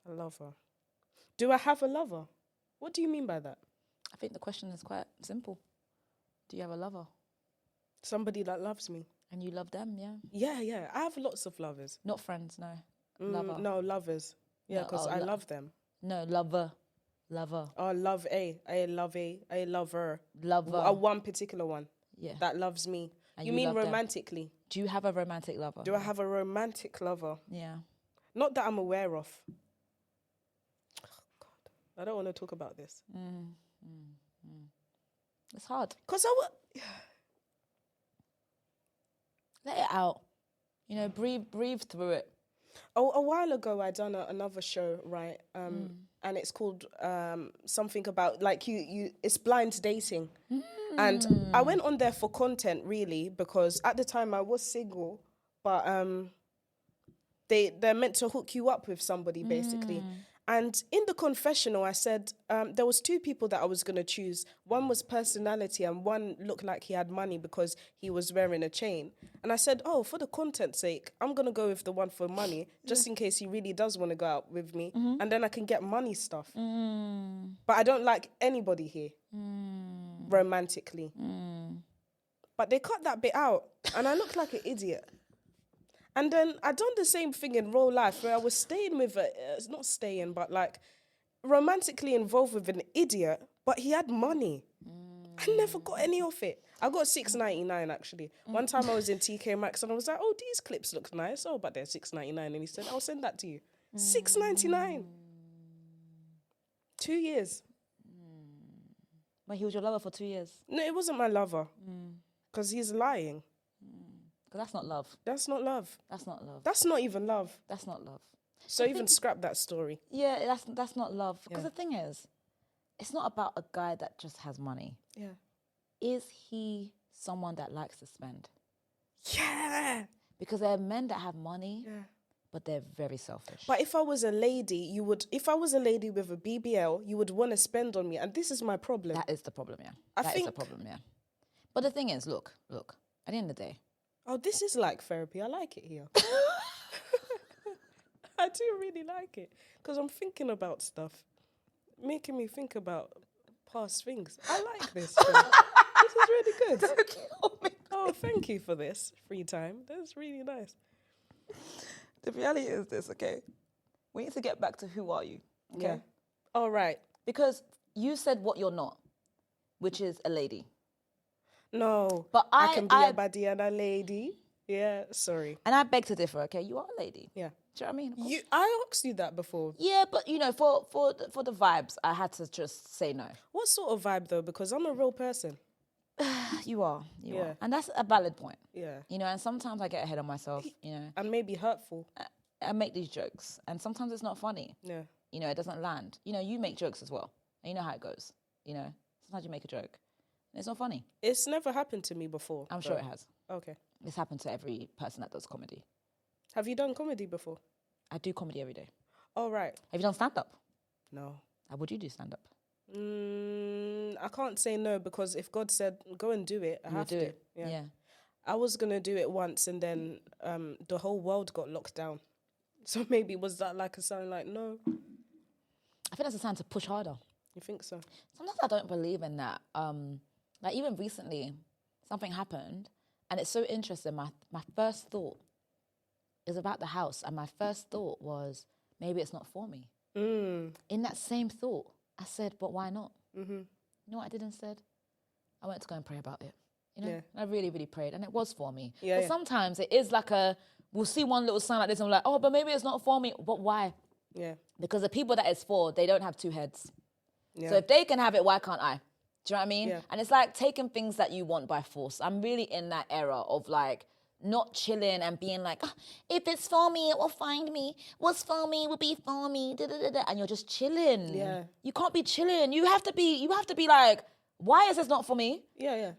S2: A lover. Do I have a lover? What do you mean by that?
S1: I think the question is quite simple. Do you have a lover?
S2: Somebody that loves me.
S1: And you love them, yeah?
S2: Yeah. I have lots of lovers.
S1: Not friends, no. Lover.
S2: No, lovers. Yeah, because I love them.
S1: No, lover.
S2: Oh, love A. I love A. I love her.
S1: Lover.
S2: One particular one.
S1: Yeah.
S2: That loves me.
S1: And
S2: You mean
S1: love them.
S2: romantically?
S1: Do you have a romantic lover?
S2: Do I have a romantic lover?
S1: Yeah.
S2: Not that I'm aware of. Oh, God. I don't want to talk about this.
S1: It's hard.
S2: Because
S1: Let it out. You know, breathe through it.
S2: a while ago, I done another show, right? And it's called something about, like, it's blind dating. And I went on there for content, really, because at the time I was single, but they're meant to hook you up with somebody, basically. And in the confessional, I said there was 2 people that I was going to choose. One was personality and one looked like he had money because he was wearing a chain. And I said, oh, for the content's sake, I'm going to go with the one for money, just in case he really does want to go out with me. And then I can get money stuff. But I don't like anybody here, romantically. But they cut that bit out and I looked like an idiot. And then I done the same thing in real life where I was staying with not staying, but like romantically involved with an idiot, but he had money. I never got any of it. I got $6.99 actually. One time I was in TK Maxx and I was like, oh, these clips look nice. Oh, but they're $6.99. And he said, I'll send that to you. $6.99. 2 years.
S1: But he was your lover for 2 years.
S2: No, it wasn't my lover. Because he's lying.
S1: Because that's not love.
S2: That's not love.
S1: That's not love.
S2: That's not even love.
S1: That's not love.
S2: So even scrap that story.
S1: Yeah, that's not love. Because the thing is, it's not about a guy that just has money.
S2: Yeah.
S1: Is he someone that likes to spend?
S2: Yeah.
S1: Because there are men that have money, but they're very selfish.
S2: But if I was a lady, if I was a lady with a BBL, you would want to spend on me. And this is my problem.
S1: That is the problem, yeah.
S2: I
S1: That is
S2: think-
S1: the problem, yeah. But the thing is, look, at the end of the day,
S2: Oh, this is like therapy. I like it here. I do really like it. Because I'm thinking about stuff. Making me think about past things. I like this. This is really good. Oh, thank you for this free time. That's really nice.
S1: the reality is this, okay? We need to get back to who are you, okay?
S2: Yeah. All right.
S1: Because you said what you're not, which is a lady.
S2: No.
S1: But
S2: I can be
S1: I-
S2: a baddie and a lady. Yeah, sorry.
S1: And I beg to differ, okay? You are a lady.
S2: Yeah.
S1: Do you know what I mean? Of course.
S2: I asked you that before.
S1: Yeah, but you know, for the vibes, I had to just say no.
S2: What sort of vibe though? Because I'm a real person.
S1: You are,
S2: Yeah.
S1: are. And that's a valid point.
S2: Yeah.
S1: You know, and sometimes I get ahead of myself, you know.
S2: And maybe hurtful.
S1: I make these jokes, and sometimes it's not funny.
S2: Yeah.
S1: You know, it doesn't land. You know, you make jokes as well. And you know how it goes. You know, sometimes you make a joke, and it's not funny.
S2: It's never happened to me before.
S1: I'm sure it has.
S2: Okay.
S1: It's happened to every person that does comedy.
S2: Have you done comedy before?
S1: I do comedy every day.
S2: Oh, right.
S1: Have you done stand-up?
S2: No.
S1: How would you do stand-up?
S2: I can't say no because if God said, go and do it, I
S1: You
S2: have
S1: would do
S2: to.
S1: it.
S2: Yeah.
S1: Yeah.
S2: I was going to do it once and then the whole world got locked down. So maybe was that like a sign like, no?
S1: I think that's a sign to push harder.
S2: You think so?
S1: Sometimes I don't believe in that. Like even recently, something happened, and it's so interesting. My first thought is about the house, and my first thought was maybe it's not for me. In that same thought, I said, but why not? You know what I did instead? I went to go and pray about it. You know,
S2: Yeah.
S1: and I really, really prayed, and it was for me.
S2: Yeah,
S1: but
S2: yeah.
S1: sometimes it is like we'll see one little sign like this, and we're like, oh, but maybe it's not for me. But why?
S2: Yeah.
S1: Because the people that it's for, they don't have two heads.
S2: Yeah.
S1: So if they can have it, why can't I? Do you know what I mean?
S2: Yeah.
S1: And it's like taking things that you want by force. I'm really in that era of like not chilling and being like, "Ah, if it's for me, it will find me. What's for me will be for me. Da, da, da, da." And you're just chilling.
S2: Yeah.
S1: You can't be chilling. You have to be like, why is this not for me?
S2: Yeah, yeah.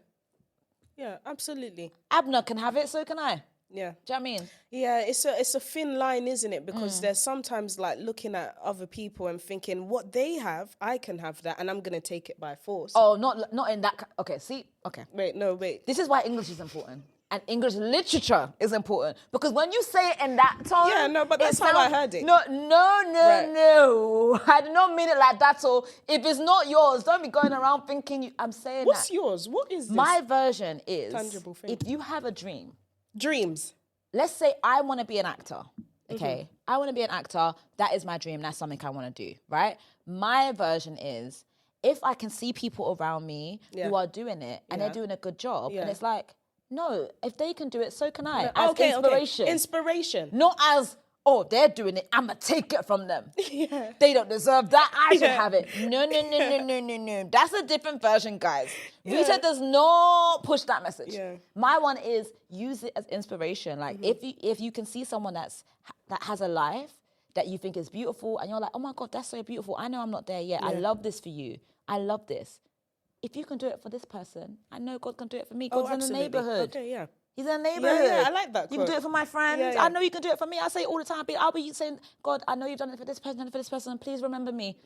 S2: Yeah, absolutely.
S1: Abner can have it, so can I.
S2: Yeah.
S1: Do you know what I mean?
S2: Yeah, it's a thin line, isn't it? Because there's sometimes like looking at other people and thinking what they have, I can have that, and I'm gonna take it by force.
S1: Oh, not in that. Okay, see, okay.
S2: Wait.
S1: This is why English is important. And English literature is important. Because when you say it in that tone...
S2: Yeah, no, but that's
S1: it
S2: how I
S1: sounds-
S2: heard it.
S1: No.
S2: Right.
S1: I did not mean it like that. So if it's not yours, don't be going around thinking I'm saying
S2: What's
S1: that.
S2: yours? What is this?
S1: My version is...
S2: Tangible thing.
S1: If you have a dream,
S2: Dreams.
S1: let's say I want to be an actor, okay? I want to be an actor. That is my dream. That's something I want to do, right? My version is if I can see people around me
S2: Yeah.
S1: who are doing it and
S2: Yeah.
S1: they're doing a good job,
S2: Yeah.
S1: and it's like, No, if they can do it, so can I.
S2: No,
S1: As
S2: okay,
S1: inspiration.
S2: Inspiration.
S1: Not as, oh, they're doing it, I'ma take it from them.
S2: Yeah.
S1: They don't deserve that, I should
S2: Yeah.
S1: have it. No. That's a different version, guys.
S2: Yeah.
S1: Rita does not push that message.
S2: Yeah.
S1: My one is use it as inspiration. Like if you can see someone that has a life that you think is beautiful and you're like, oh my God, that's so beautiful. I know I'm not there yet. I love this for you. I love this. If you can do it for this person, I know God can do it for me. God's in the
S2: absolutely.
S1: neighborhood.
S2: Okay, yeah.
S1: He's in the neighborhood.
S2: Yeah, I like that
S1: You can do
S2: quote.
S1: it for my friends.
S2: Yeah, yeah.
S1: I know you can do it for me. I say it all the time. I'll be saying, God, I know you've done it for this person and for this person. Please remember me.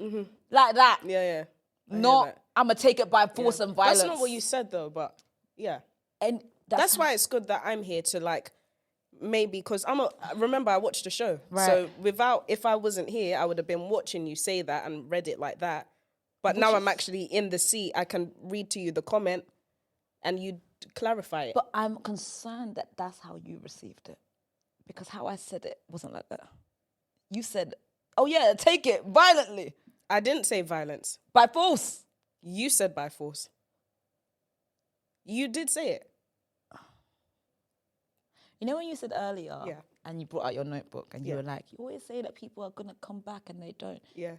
S1: Like that.
S2: Yeah, yeah. I hear
S1: Not,
S2: that.
S1: I'm going to take it by force and violence.
S2: That's not what you said though, but yeah.
S1: And
S2: That's why it's good that I'm here to like, maybe, because remember I watched the show.
S1: Right.
S2: So if I wasn't here, I would have been watching you say that and read it like that. But now I'm actually in the seat. I can read to you the comment and you clarify it.
S1: But I'm concerned that that's how you received it. Because how I said it wasn't like that. You said, oh yeah, take it violently.
S2: I didn't say violence.
S1: By force.
S2: You said by force. You did say it.
S1: You know when you said earlier,
S2: Yeah.
S1: and you brought out your notebook and you
S2: Yeah.
S1: were like, you always say that people are going to come back and they don't.
S2: Yeah.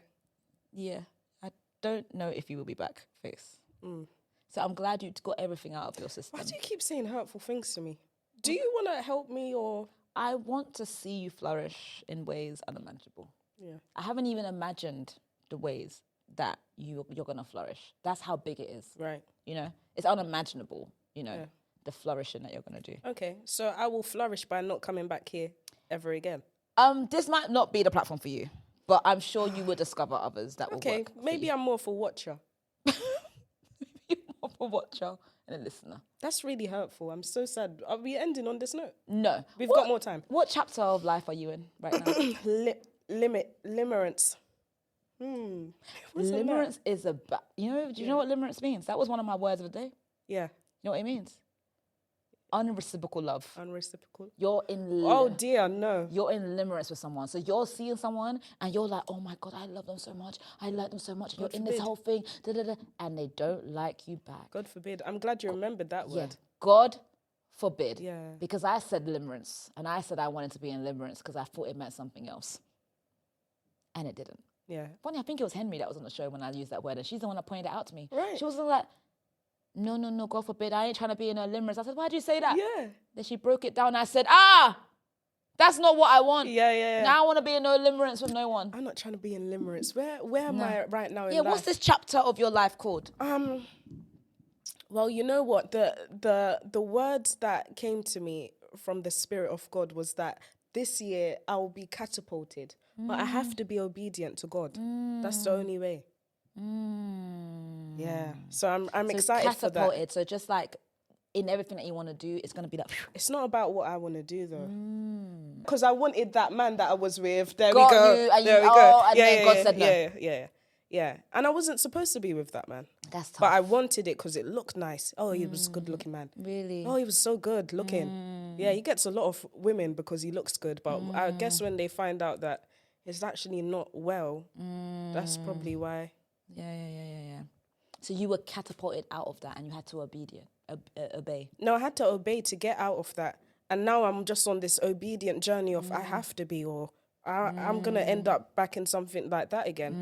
S1: Yeah, I don't know if you will be back, face. So I'm glad you got everything out of your system.
S2: Why do you keep saying hurtful things to me? Do you want to help me or?
S1: I want to see you flourish in ways unimaginable.
S2: Yeah.
S1: I haven't even imagined the ways that you're going to flourish. That's how big it is.
S2: Right.
S1: You know, it's unimaginable, you know, the flourishing that you're going to do.
S2: Okay, so I will flourish by not coming back here ever again.
S1: This might not be the platform for you, but I'm sure you will discover others that will
S2: Okay,
S1: work.
S2: maybe I'm more for watcher.
S1: You're more of a watcher and a listener.
S2: That's really hurtful. I'm so sad. Are we ending on this note?
S1: No.
S2: We've got more time.
S1: What chapter of life are you in right now?
S2: Limerence. What's that?
S1: Limerence is about, do you know what limerence means? That was one of my words of the day.
S2: Yeah.
S1: You know what it means? Unreciprocal love.
S2: Unreciprocal.
S1: You're in
S2: Oh dear, no.
S1: You're in limerence with someone. So you're seeing someone and you're like, oh my God, I love them so much. I like them so much. And you're in this
S2: forbid.
S1: whole thing. And they don't like you back.
S2: God forbid. I'm glad you remembered that
S1: Yeah.
S2: word.
S1: God forbid.
S2: Yeah.
S1: Because I said limerence. And I said I wanted to be in limerence because I thought it meant something else. And it didn't.
S2: Yeah.
S1: Funny, I think it was Henry that was on the show when I used that word. And she's the one that pointed it out to me.
S2: Right.
S1: She was like, no, God forbid. I ain't trying to be in a limerence. I said, why'd you say that?
S2: Yeah.
S1: Then she broke it down and I said, that's not what I want.
S2: Yeah.
S1: Now I want to be in no limerence with no one.
S2: I'm not trying to be in limerence. Where am I right now in
S1: Yeah,
S2: life?
S1: what's this chapter of your life called?
S2: Well, you know what? The words that came to me from the Spirit of God was that this year I will be catapulted, but I have to be obedient to God. That's the only way. Yeah. So I'm
S1: So
S2: excited for that.
S1: catapulted. So just like in everything that you want to do, it's going to be like...
S2: It's not about what I want to do though. Because I wanted that man that I was with. There
S1: Got
S2: we go.
S1: you, and
S2: there
S1: you-
S2: we go.
S1: oh, and then God said no.
S2: Yeah. And I wasn't supposed to be with that man.
S1: That's tough.
S2: But I wanted it because it looked nice. Oh, he was a good looking man.
S1: Really?
S2: Oh, he was so good looking. Yeah, he gets a lot of women because he looks good. But I guess when they find out that it's actually not well, that's probably why.
S1: Yeah. So you were catapulted out of that and you had to obey.
S2: No, I had to obey to get out of that. And now I'm just on this obedient journey of I have to be or I'm going to end up back in something like that again.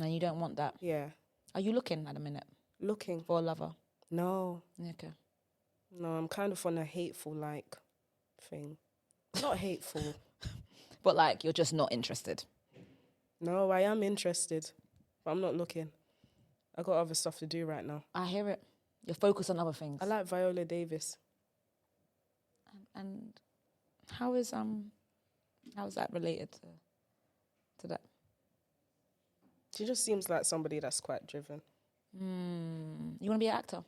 S1: And you don't want that.
S2: Yeah.
S1: Are you looking at a minute
S2: Looking.
S1: for a lover?
S2: No.
S1: Okay.
S2: No, I'm kind of on a hateful thing. Not hateful.
S1: But like you're just not interested.
S2: No, I am interested. But I'm not looking. I got other stuff to do right now.
S1: I hear it. You're focused on other things.
S2: I like Viola Davis.
S1: And how is that related to that?
S2: She just seems like somebody that's quite driven.
S1: You want to be an actor?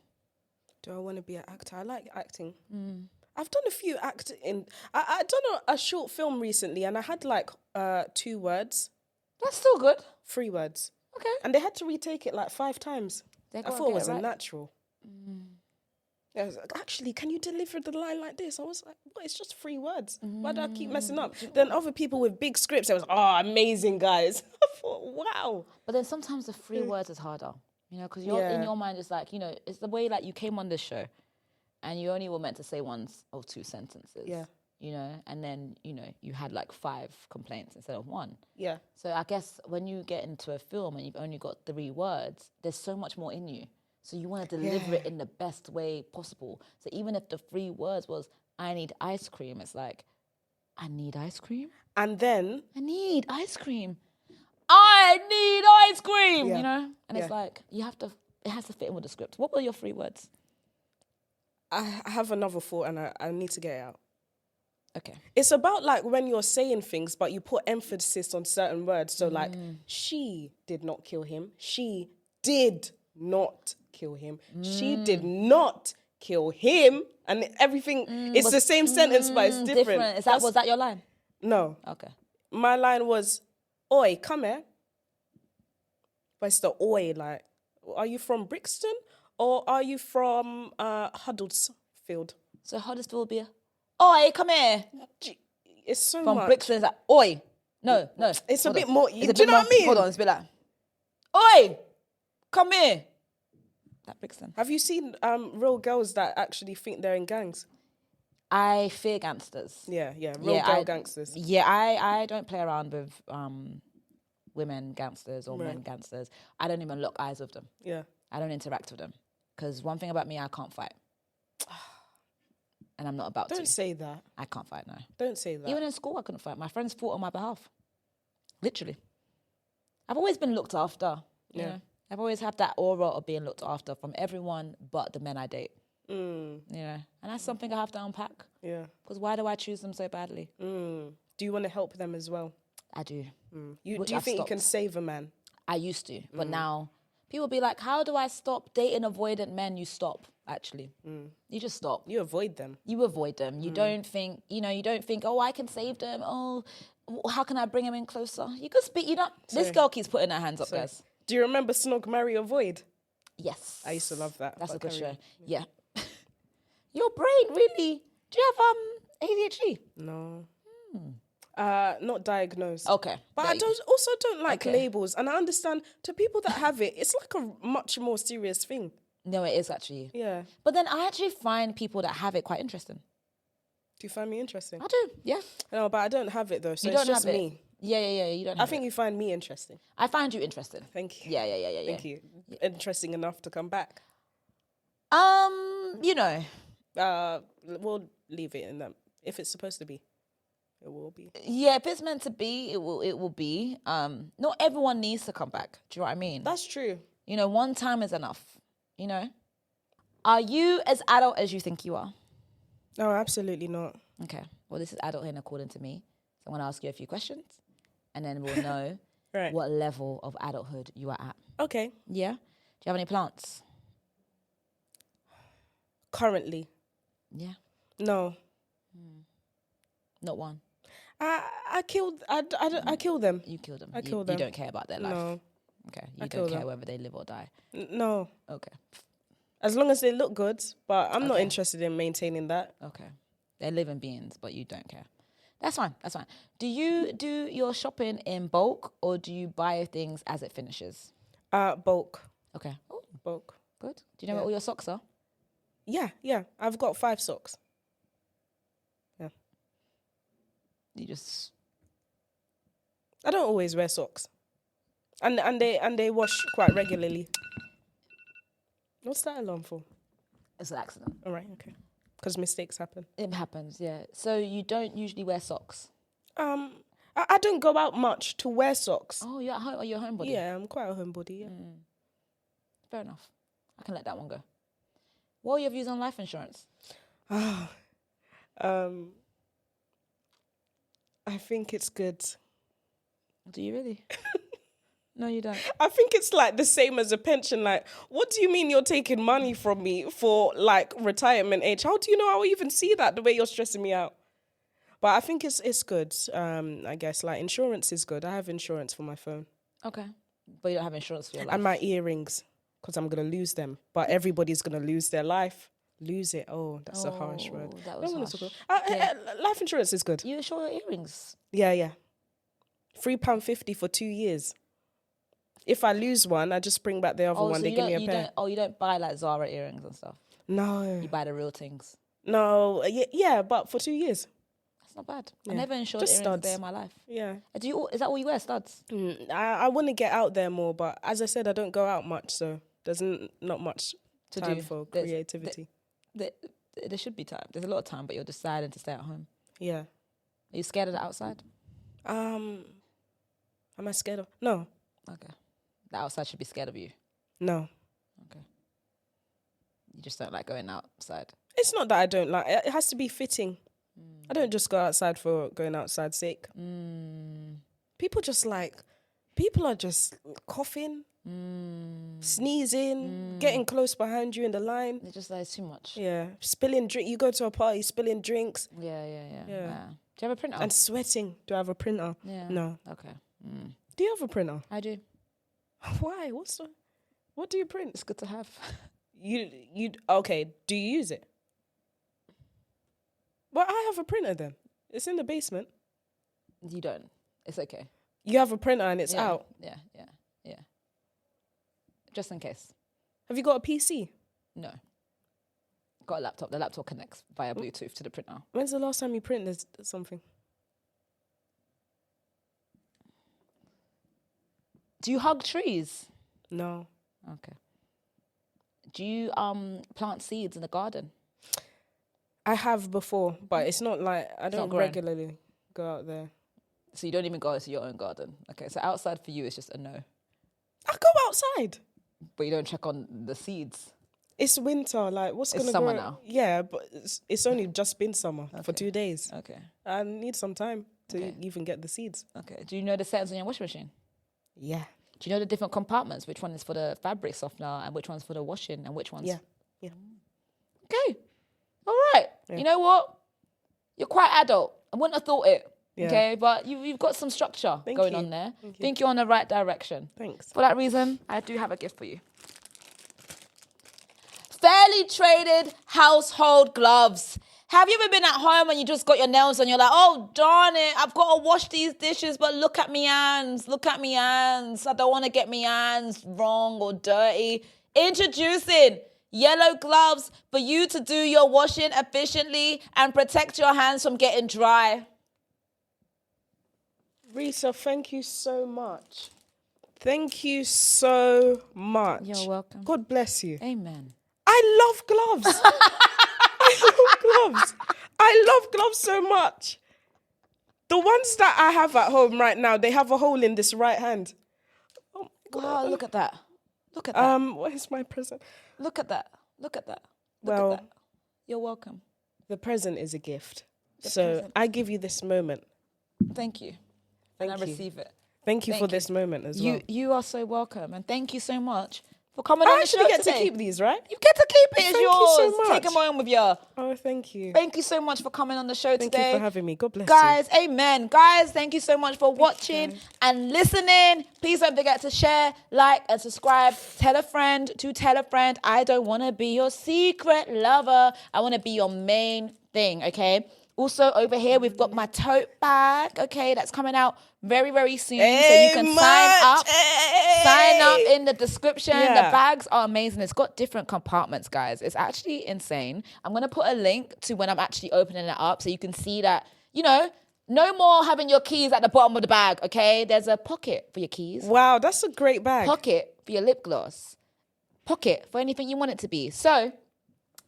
S2: Do I want to be an actor? I like acting. I've done a few acting. I done a short film recently and I had 2 words.
S1: That's still good.
S2: 3 words.
S1: Okay.
S2: And they had to retake it 5 times.
S1: They
S2: I
S1: gotta
S2: thought it
S1: get
S2: was
S1: it right.
S2: unnatural. I was like, actually, can you deliver the line like this? I was like, what? It's just 3 words. Why do I keep messing up? Then other people with big scripts, I was, amazing, guys. I thought, wow.
S1: But then sometimes the 3 words is harder, because you're in your mind, it's like, it's the way like you came on this show and you only were meant to say one or two sentences.
S2: Yeah.
S1: You know, and then, you know, you had like 5 complaints instead of 1.
S2: Yeah.
S1: So I guess when you get into a film and you've only got 3 words, there's so much more in you. So you want to deliver it in the best way possible. So even if the 3 words was, I need ice cream, it's like, I need ice cream?
S2: And then
S1: I need ice cream. I need ice cream, you know? And it's like, it has to fit in with the script. What were your 3 words?
S2: I have another thought and I need to get it out.
S1: Okay.
S2: It's about like when you're saying things, but you put emphasis on certain words. So like, she did not kill him. She did not kill him. She did not kill him. And everything, it's the same sentence, but it's different.
S1: Was that your line?
S2: No.
S1: Okay.
S2: My line was, oi, come here. But it's the oi, like, are you from Brixton or are you from Huddersfield?
S1: So Huddersfield will be a, oi, come here.
S2: It's so
S1: From
S2: much.
S1: Brixton, it's like, oi. No.
S2: It's a
S1: Hold
S2: bit
S1: on.
S2: more,
S1: It's
S2: do
S1: a
S2: you
S1: bit
S2: know what I
S1: more-
S2: mean?
S1: Hold on, it's a bit like, oi, come here. That Brixton.
S2: Have you seen real girls that actually think they're in gangs?
S1: I fear gangsters.
S2: Yeah, real girl
S1: I-
S2: gangsters.
S1: Yeah, I don't play around with women gangsters or men gangsters. I don't even lock eyes with them.
S2: Yeah.
S1: I don't interact with them. Because one thing about me, I can't fight. And I'm not about to.
S2: Don't say that.
S1: I can't fight, no.
S2: Don't say that.
S1: Even in school, I couldn't fight. My friends fought on my behalf. Literally. I've always been looked after. You know? I've always had that aura of being looked after from everyone but the men I date. You know? And that's something I have to unpack.
S2: Yeah.
S1: Because why do I choose them so badly?
S2: Do you want to help them as well?
S1: I do.
S2: Do you
S1: Which
S2: think
S1: I've
S2: you can
S1: stopped.
S2: save a man?
S1: I used to. But now, people be like, how do I stop dating avoidant men? You stop, actually. You just stop.
S2: You avoid them.
S1: You avoid them. You don't think, you don't think, oh, I can save them. Oh, how can I bring them in closer? You could speak, this girl keeps putting her hands up, guys.
S2: Do you remember Snog, Marry, Avoid?
S1: Yes.
S2: I used to love that.
S1: That's a
S2: but
S1: good
S2: carry
S1: show.
S2: on.
S1: Yeah. Your brain, really? Do you have ADHD?
S2: No. Not diagnosed.
S1: Okay.
S2: But
S1: there
S2: I
S1: you
S2: don't like
S1: Okay.
S2: labels. And I understand to people that have it, it's like a much more serious thing.
S1: go. No, it is actually.
S2: Yeah.
S1: But then I actually find people that have it quite interesting.
S2: Do you find me interesting?
S1: I do, yeah.
S2: No, but I don't have it though. So
S1: You
S2: it's
S1: don't
S2: just
S1: have
S2: me.
S1: it. Yeah, you don't
S2: I
S1: have
S2: think
S1: it.
S2: you find me interesting.
S1: I find you interesting.
S2: Thank you.
S1: Yeah.
S2: Thank you. Interesting enough to come back.
S1: You know.
S2: We'll leave it in that. If it's supposed to be, it will be.
S1: Yeah, if it's meant to be, it will be. Not everyone needs to come back. Do you know what I mean?
S2: That's true.
S1: One time is enough. Are you as adult as you think you are?
S2: No, absolutely not.
S1: Okay. Well, this is adulthood according to me. So I'm going to ask you a few questions, and then we'll know
S2: Right.
S1: what level of adulthood you are at.
S2: Okay.
S1: Yeah? Do you have any plants?
S2: Currently,
S1: Yeah.
S2: no.
S1: Not one.
S2: I killed. I kill them.
S1: You killed them.
S2: I
S1: You-
S2: kill them.
S1: You don't care about their life.
S2: No.
S1: Okay.
S2: I
S1: You
S2: kill
S1: don't care
S2: them.
S1: whether they live or die.
S2: No.
S1: Okay.
S2: As long as they look good, but I'm not
S1: Okay.
S2: interested in maintaining that.
S1: Okay. They're living beings, but you don't care. That's fine. That's fine. Do you do your shopping in bulk or do you buy things as it finishes?
S2: Bulk.
S1: Okay. Oh,
S2: Bulk.
S1: good. Do you know where all your socks are?
S2: Yeah. I've got 5 socks. Yeah.
S1: You just...
S2: I don't always wear socks. And they wash quite regularly. What's that alarm for?
S1: It's an accident.
S2: All right, okay. Because mistakes happen.
S1: It happens, yeah. So you don't usually wear socks?
S2: I don't go out much to wear socks.
S1: Oh, you're at home. Are you a homebody?
S2: Yeah, I'm quite a homebody, yeah.
S1: Fair enough. I can let that one go. What are your views on life insurance?
S2: I think it's good.
S1: Do you really? No, you don't.
S2: I think it's like the same as a pension. Like, what do you mean you're taking money from me for like retirement age? How do you know I'll even see that the way you're stressing me out? But I think it's good. I guess like insurance is good. I have insurance for my phone.
S1: Okay. But you don't have insurance for your life?
S2: And my earrings, because I'm going to lose them. But everybody's going to lose their life. Lose it. Oh, that's a harsh word.
S1: That
S2: I
S1: was
S2: don't wanna
S1: harsh.
S2: talk life insurance is good.
S1: You insure your earrings?
S2: Yeah. £3.50 for 2 years. If I lose one, I just bring back the other one.
S1: So
S2: They give me a pair.
S1: you don't buy like Zara earrings and stuff.
S2: No.
S1: You buy the real things.
S2: No. Yeah, but for 2 years.
S1: That's not bad.
S2: Yeah.
S1: I never insured
S2: Just
S1: earrings
S2: studs.
S1: a day in my life.
S2: Yeah.
S1: Is that all you wear, studs?
S2: I want to get out there more, but as I said, I don't go out much, so there's not much
S1: To
S2: time
S1: do.
S2: for
S1: There's-
S2: creativity.
S1: There should be time. There's a lot of time, but you're deciding to stay at home.
S2: Yeah.
S1: Are you scared of the outside?
S2: Am I scared of? No.
S1: Okay. The outside should be scared of you.
S2: No.
S1: Okay. You just don't like going outside.
S2: It's not that I don't like it. It has to be fitting. I don't just go outside for going outside's sake. People are just coughing, sneezing, getting close behind you in the line.
S1: It's just like it's too much.
S2: Yeah. Spilling drink. You go to a party, spilling drinks
S1: Yeah.
S2: Yeah.
S1: Do you have a printer?
S2: and sweating. Do I have a printer?
S1: Yeah.
S2: No.
S1: Okay.
S2: Do you have a printer?
S1: I do.
S2: Why? What do you print?
S1: It's good to have.
S2: Okay. Do you use it? Well, I have a printer then. It's in the basement.
S1: You don't. It's okay.
S2: You have a printer and it's
S1: Yeah.
S2: out.
S1: Yeah. Just in case.
S2: Have you got a PC?
S1: No. Got a laptop. The laptop connects via Bluetooth to the printer.
S2: When's the last time you printed something?
S1: Do you hug trees?
S2: No.
S1: Okay. Do you plant seeds in the garden?
S2: I have before, but it's not like I
S1: not
S2: don't
S1: growing.
S2: regularly go out there.
S1: So you don't even go to your own garden. Okay, so outside for you is just a no.
S2: I go outside.
S1: But you don't check on the seeds.
S2: It's winter. Like, what's
S1: It's
S2: gonna
S1: summer
S2: grow?
S1: now.
S2: Yeah, but it's only just been summer for 2 days.
S1: Okay.
S2: I need some time to
S1: Okay.
S2: even get the seeds.
S1: Okay. Do you know the settings on your washing machine?
S2: Yeah.
S1: Do you know the different compartments? Which one is for the fabric softener and which one's for the washing and which one's...
S2: Yeah.
S1: Okay. All right.
S2: Yeah.
S1: You know what? You're quite adult. I wouldn't have thought it.
S2: Yeah.
S1: Okay. But you've got some structure
S2: Thank
S1: going
S2: you.
S1: on there.
S2: Thank you.
S1: Think you're on the right direction.
S2: Thanks.
S1: For that reason, I do have a gift for you. Fairly traded household gloves. Have you ever been at home and you just got your nails and you're like, oh, darn it, I've got to wash these dishes, but look at me hands. I don't want to get me hands wrong or dirty. Introducing yellow gloves for you to do your washing efficiently and protect your hands from getting dry.
S2: Rita, thank you so much. Thank you so much.
S1: You're welcome.
S2: God bless you.
S1: Amen.
S2: I love gloves. I love gloves. I love gloves so much. The ones that I have at home right now, they have a hole in this right hand. Oh my God.
S1: Wow, look at that. Look at that.
S2: What is my present?
S1: Look at that. Look at that.
S2: Well,
S1: at that. You're welcome.
S2: the present is a gift.
S1: present.
S2: I give you this moment.
S1: Thank you.
S2: Thank
S1: and I
S2: you.
S1: receive it.
S2: Thank you
S1: Thank
S2: for
S1: you.
S2: this moment as well.
S1: You are so welcome. And thank you so much for coming
S2: I
S1: on the
S2: actually
S1: show
S2: get
S1: today.
S2: to keep these, right?
S1: You get to keep it. It's
S2: Thank you
S1: yours.
S2: so much.
S1: Take them home with you.
S2: Oh, thank you.
S1: Thank you so much for coming on the show
S2: Thank
S1: today.
S2: you for having me. God bless
S1: Guys, amen. Guys, thank you so much for watching
S2: guys.
S1: and listening. Please don't forget to share, like, and subscribe. Tell a friend to tell a friend. I don't want to be your secret lover. I want to be your main thing, okay? Also, over here, we've got my tote bag, okay? That's coming out very, very soon. So you can sign up. Sign up in the description.
S2: Yeah.
S1: The bags are amazing. It's got different compartments, guys. It's actually insane. I'm going to put a link to when I'm actually opening it up so you can see that, you know, no more having your keys at the bottom of the bag, okay? There's a pocket for your keys.
S2: Wow, that's a great bag.
S1: Pocket for your lip gloss. Pocket for anything you want it to be. So,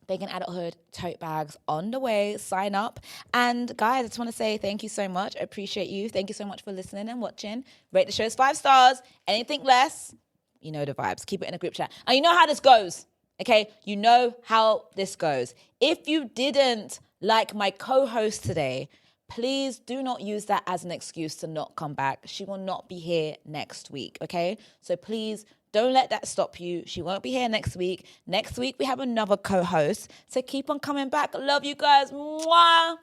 S1: Faking Adulthood tote bags on the way. Sign up. And guys, I just want to say thank you so much. I appreciate you. Thank you so much for listening and watching. Rate the shows 5 stars. Anything less, you know the vibes. Keep it in a group chat. And you know how this goes, okay? You know how this goes. If you didn't like my co-host today, please do not use that as an excuse to not come back. She will not be here next week, okay? So please don't let that stop you. She won't be here next week. Next week, we have another co-host. So keep on coming back. Love you guys. Mwah.